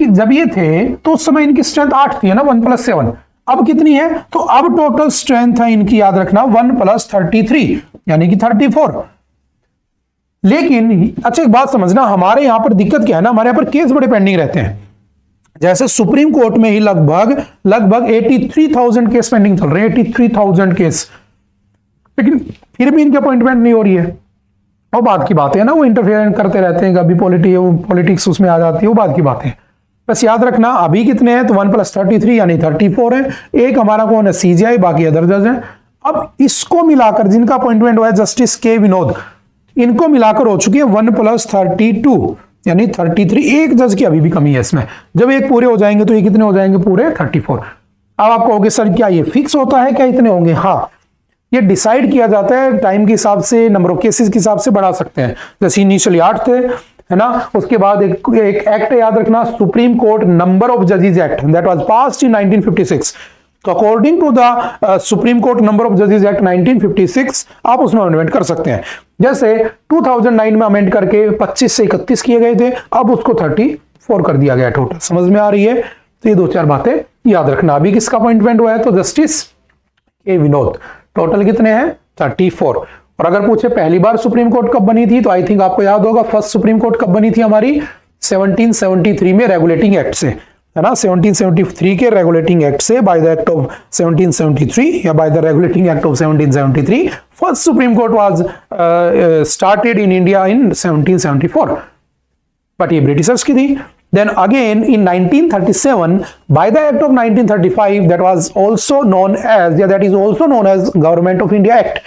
कि जब ये थे तो उस समय इनकी स्ट्रेंथ 8 थी, है ना, 1 + 7। अब कितनी है? तो अब टोटल स्ट्रेंथ है इनकी, याद रखना, 1 + 33 यानी कि 34। लेकिन अच्छा एक बात समझना, हमारे यहां पर दिक्कत क्या है ना, हमारे यहां पर केस बड़े पेंडिंग रहते हैं। जैसे सुप्रीम कोर्ट में ही लगभग 83,000 केस पेंडिंग चल रहे हैं, 83,000 केस, लेकिन फिर भी इनकी अपॉइंटमेंट नहीं हो रही है। वो बात की बात है ना, वो इंटरफेयर करते रहते हैं, कभी पॉलिटिक्स उसमें आ जाती है, वो बात की बात है। बस याद रखना अभी कितने हैं, तो 1 + 33 यानी 34 है। एक हमारा कौन है, सीजीआई, बाकी अदर जज है। अब इसको मिलाकर जिनका अपॉइंटमेंट हुआ है जस्टिस के विनोद, इनको मिलाकर हो चुकी है 1 + 32 यानी 33। एक जज की अभी भी कमी है इसमें। जब एक पूरे हो जाएंगे तो ये कितने हो जाएंगे, पूरे 34। अब आप कहोगे सर क्या ये फिक्स होता है, क्या इतने होंगे? हाँ, ये डिसाइड किया जाता है टाइम के हिसाब से, नंबर ऑफ केसेस के हिसाब से बढ़ा सकते हैं। जैसे इनिशियली 8 थे, है ना, उसके बाद एक एक्ट याद रखना, सुप्रीम कोर्ट नंबर ऑफ जजेस act, that was passed in 1956। तो according to the supreme court number of जजेस एक्ट 1956 आप उसमें अमेंडमेंट कर सकते हैं। जैसे 2009 में अमेंड करके 25 से 31 किए गए थे, अब उसको 34 कर दिया गया टोटल। समझ में आ रही है? तो ये 2-4 बातें याद रखना। अभी किसका अपॉइंटमेंट हुआ है, तो जस्टिस के विनोद। टोटल कितने हैं, 34। और अगर पूछे पहली बार सुप्रीम कोर्ट कब बनी थी, तो आई थिंक आपको याद होगा, फर्स्ट सुप्रीम कोर्ट कब बनी थी हमारी, 1773 में रेगुलेटिंग एक्ट से, है ना, 1773 के रेगुलेटिंग एक्ट से, बाय द एक्ट ऑफ 1773 या by the regulating act of 1773 first supreme court was started in India in 1774, but ये ब्रिटिशर्स की थी। Then again in 1937 by the act of 1935 that was also known as, yeah, that is also known as Government of India Act,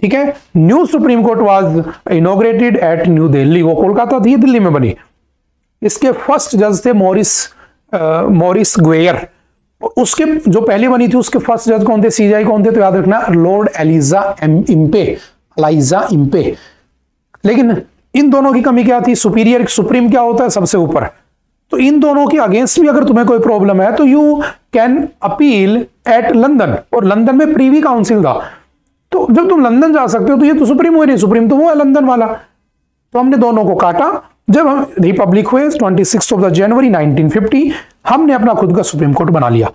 ठीक है। New supreme court was inaugurated at new Delhi, वो कोलकाता थी, दिल्ली में बनी। इसके फर्स्ट जज थे मॉरिस ग्वेयर। उसके जो पहले बनी थी उसके फर्स्ट जज कौन थे, सीजीआई कौन थे, तो याद रखना लॉर्ड एलिजा इम्पे। लेकिन इन दोनों की कमी क्या थी, सुपीरियर, सुप्रीम क्या होता है, सबसे ऊपर। तो इन दोनों के अगेंस्ट भी अगर तुम्हें कोई प्रॉब्लम है तो you can appeal at London, और लंदन में प्रीवी काउंसिल था। तो जब तुम लंदन जा सकते हो तो ये तो सुप्रीम हुए नहीं, सुप्रीम तो वो है लंदन वाला। तो हमने दोनों को काटा। जब हम रिपब्लिक हुए 26 जनवरी 1950, हमने अपना खुद का सुप्रीम कोर्ट बना लिया,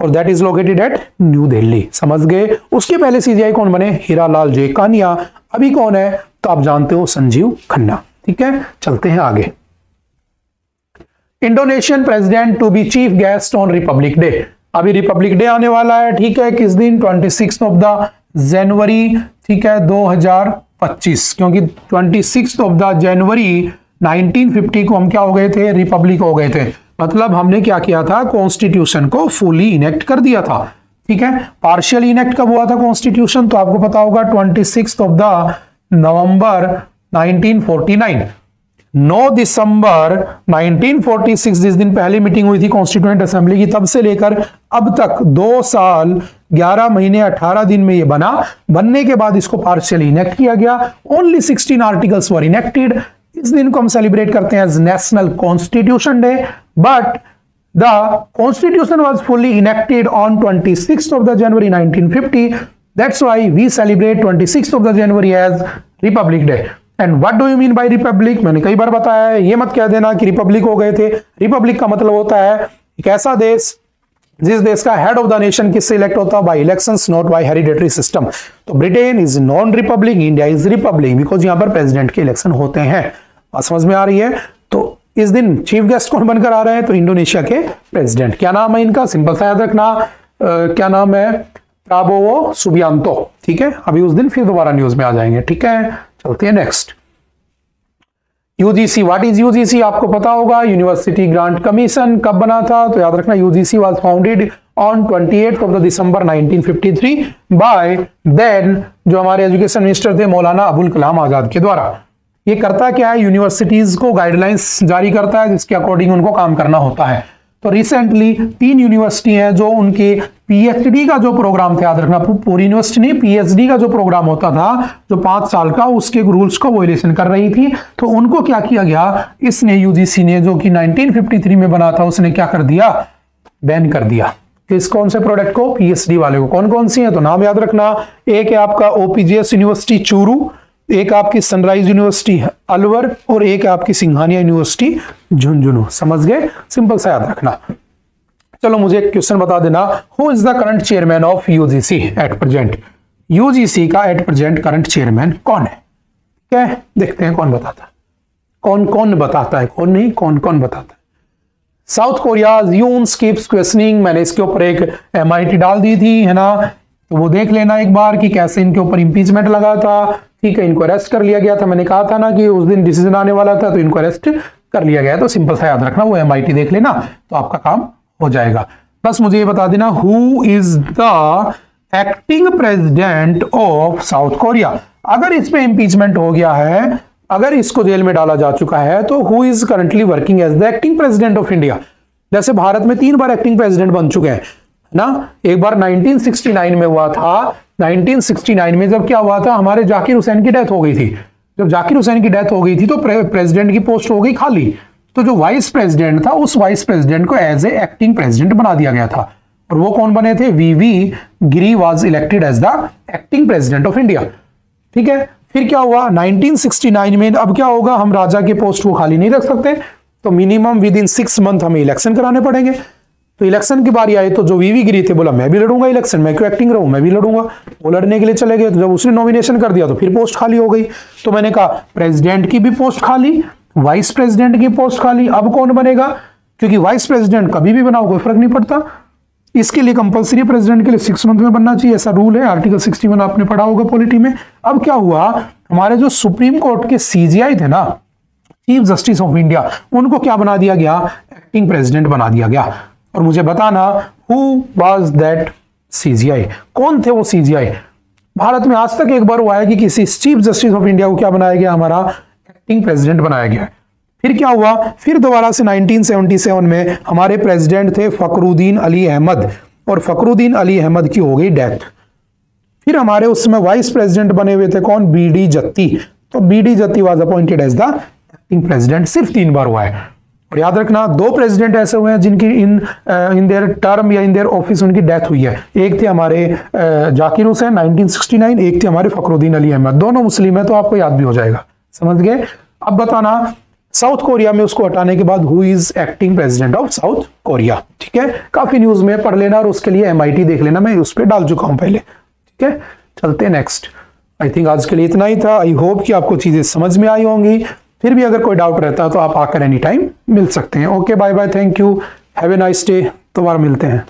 और that is located at new Delhi. समझ गए? उसके पहले सीजीआई कौन बने, हीरालाल जे कानिया। अभी कौन है, तो आप जानते हो, संजीव खन्ना। ठीक है, चलते हैं आगे। Indonesian president to be chief guest on republic day. अभी रिपब्लिक डे आने वाला है, ठीक है, किस दिन, 26 जनवरी, ठीक है, 2025, क्योंकि 26 जनवरी 1950 को हम क्या हो गए थे, रिपब्लिक हो गए थे। मतलब हमने क्या किया था, कॉन्स्टिट्यूशन को फुली इनेक्ट कर दिया था। ठीक है, पार्शियल इनेक्ट कब हुआ था कॉन्स्टिट्यूशन, तो आपको पता होगा 26 नवंबर 1949। 9 दिसंबर 1946 जिस दिन पहली मीटिंग हुई थी कॉन्स्टिट्यूएंट असेंबली की, तब से लेकर अब तक 2 साल 11 महीने 18 दिन में ये बना। बनने के बाद इसको पार्शियली इनेक्ट किया गया। Only 16 articles were enacted. इस दिन को हम सेलिब्रेट करते हैं as national constitution day, but the constitution was fully enacted on 26 January 1950। That's why we celebrate 26 January as republic day. And what do you mean by republic, मैंने कई बार बताया है, ये मत कह देना कि रिपब्लिक हो गए थे। रिपब्लिक का मतलब होता है एक ऐसा देश जिस देश का हेड ऑफ द नेशन किससे इलेक्ट होता है, by elections, not by hereditary system. तो Britain is non republic, India is republic, because यहां पर प्रेसिडेंट के इलेक्शन होते हैं। बात समझ में आ रही है? तो इस दिन चीफ गेस्ट कौन बनकर आ रहे हैं, तो इंडोनेशिया के प्रेसिडेंट। क्या नाम है इनका, सिंपल सा याद रखना, क्या नाम है, प्राबोवो सुबियांतो। ठीक है, अभी उस दिन फिर दोबारा न्यूज में आ जाएंगे। ठीक है, चलते हैं next. UGC, what is UGC, आपको पता होगा, यूनिवर्सिटी ग्रांट कमीशन। कब बना था, तो याद रखना UGC was founded on 28 December 1953 by then जो हमारे एजुकेशन मिनिस्टर थे मौलाना अबुल कलाम आजाद के द्वारा। ये करता क्या है, यूनिवर्सिटीज को गाइडलाइंस जारी करता है जिसके अकॉर्डिंग उनको काम करना होता है। तो रिसेंटली 3 यूनिवर्सिटी हैं जो उनके पीएचडी का जो प्रोग्राम था, याद रखना पूरी यूनिवर्सिटी नहीं, पीएचडी का जो प्रोग्राम होता था जो 5 साल का, उसके रूल्स को वायलेशन कर रही थी। तो उनको क्या किया गया, इसने यूजीसी ने जो कि 1953 में बना था, उसने क्या कर दिया, बैन कर दिया। किस कौन से प्रोडक्ट को, पीएचडी वाले को। कौन कौन सी है, तो नाम याद रखना, एक है आपका ओपीजीएस यूनिवर्सिटी चूरू, एक आपकी सनराइज यूनिवर्सिटी अलवर और एक आपकी सिंघानिया यूनिवर्सिटी झुंझुनू। समझ गए, सिंपल सा याद रखना। चलो मुझे एक क्वेश्चन बता देना, who is the current chairman of UGC at present. UGC का एट प्रेजेंट करंट चेयरमैन कौन है? ठीक है, देखते हैं कौन बताता है, कौन कौन बताता है, कौन नहीं कौन कौन बताता है। साउथ कोरिया यून्स कीप्स क्वेश्चनिंग, मैंने इसके ऊपर एक MIT डाल दी थी, है ना, तो वो देख लेना एक बार कि कैसे इनके ऊपर इंपीचमेंट लगा था। ठीक है, इनको अरेस्ट कर लिया गया था, मैंने कहा था ना कि उस दिन डिसीजन आने वाला था, तो इनको अरेस्ट कर लिया गया। तो सिंपल सा याद रखना, वो MIT देख लेना तो आपका काम हो जाएगा। बस मुझे ये बता देना, who is the acting president of south Korea. अगर इस पे इंपीचमेंट हो गया है, अगर इसको जेल में डाला जा चुका है, तो who is currently working as the acting president of India. जैसे भारत में 3 बार एक्टिंग प्रेसिडेंट बन चुके हैं ना, एक बार 1969 में हुआ था। 1969 में जब क्या हुआ था, हमारे जाकिर हुसैन की डेथ हो गई थी। जब जाकिर हुसैन की डेथ हो गई थी तो प्रेसिडेंट की पोस्ट हो गई खाली, तो जो वाइस प्रेसिडेंट था उस वाइस प्रेसिडेंट को एज ए एक्टिंग प्रेसिडेंट बना दिया गया था। और वो कौन बने थे? VV Giri was elected as the acting president of India. ठीक है, फिर क्या हुआ 1969 में, अब क्या होगा, हम राजा के पोस्ट को खाली नहीं रख सकते, तो मिनिमम विद इन 6 मंथ हमें इलेक्शन कराने पड़ेंगे। तो इलेक्शन की बारी आई तो जो वीवी गिरी थे, बोला मैं भी लड़ूंगा इलेक्शन, मैं क्यों एक्टिंग रहूं, मैं भी लड़ूंगा। वो लड़ने के लिए चले गए, तो जब उसने नॉमिनेशन कर दिया तो फिर पोस्ट खाली हो गई। तो मैंने कहा प्रेसिडेंट की भी पोस्ट खाली, वाइस प्रेसिडेंट की पोस्ट खाली, अब कौन बनेगा? क्योंकि वाइस प्रेसिडेंट कभी भी बनाओ कोई फर्क नहीं पड़ता, इसके लिए कंपलसरी प्रेसिडेंट के लिए 6 मंथ में बनना चाहिए, ऐसा रूल है, आर्टिकल 61 आपने पढ़ा होगा पॉलिटी में। अब क्या हुआ, हमारे जो सुप्रीम कोर्ट के CJI थे ना, चीफ जस्टिस ऑफ इंडिया, उनको क्या बना दिया गया? एक्टिंग प्रेसिडेंट बना दिया गया। और मुझे बताना, हु वाज दैट CJI, कौन थे वो CJI? भारत में आज तक एक बार हुआ है कि किसी चीफ जस्टिस ऑफ इंडिया को क्या बनाया गया? हमारा एक्टिंग प्रेसिडेंट बनाया गया। फिर क्या हुआ, फिर दोबारा से 1977 में हमारे प्रेसिडेंट थे फखरुद्दीन अली अहमद, और फखरुद्दीन अली अहमद की हो गई डेथ। फिर हमारे उस समय वाइस प्रेसिडेंट बने हुए थे कौन? BD जत्ती। तो BD Jatti was appointed as the acting president. सिर्फ 3 बार हुआ है। और याद रखना, 2 प्रेसिडेंट ऐसे हुए हैं जिनकी इन देयर टर्म या इन देयर ऑफिस उनकी डेथ हुई है। एक थे हमारे जाकिर हुसैन 1969, एक थे हमारे फखरुद्दीन अली अहमद, दोनों मुस्लिम है, तो आपको याद भी हो जाएगा। समझ गए? अब बताना, साउथ कोरिया में उसको हटाने के बाद who is acting president of south Korea. ठीक है, काफी न्यूज में पढ़ लेना, और उसके लिए MIT देख लेना, मैं उस पर डाल चुका हूं पहले। ठीक है, चलते हैं नेक्स्ट। आई थिंक आज के लिए इतना ही था। आई होप कि आपको चीजें समझ में आई होंगी। फिर भी अगर कोई डाउट रहता है तो आप आकर एनी टाइम मिल सकते हैं। Okay, bye bye, thank you, have a nice day, दोबारा मिलते हैं।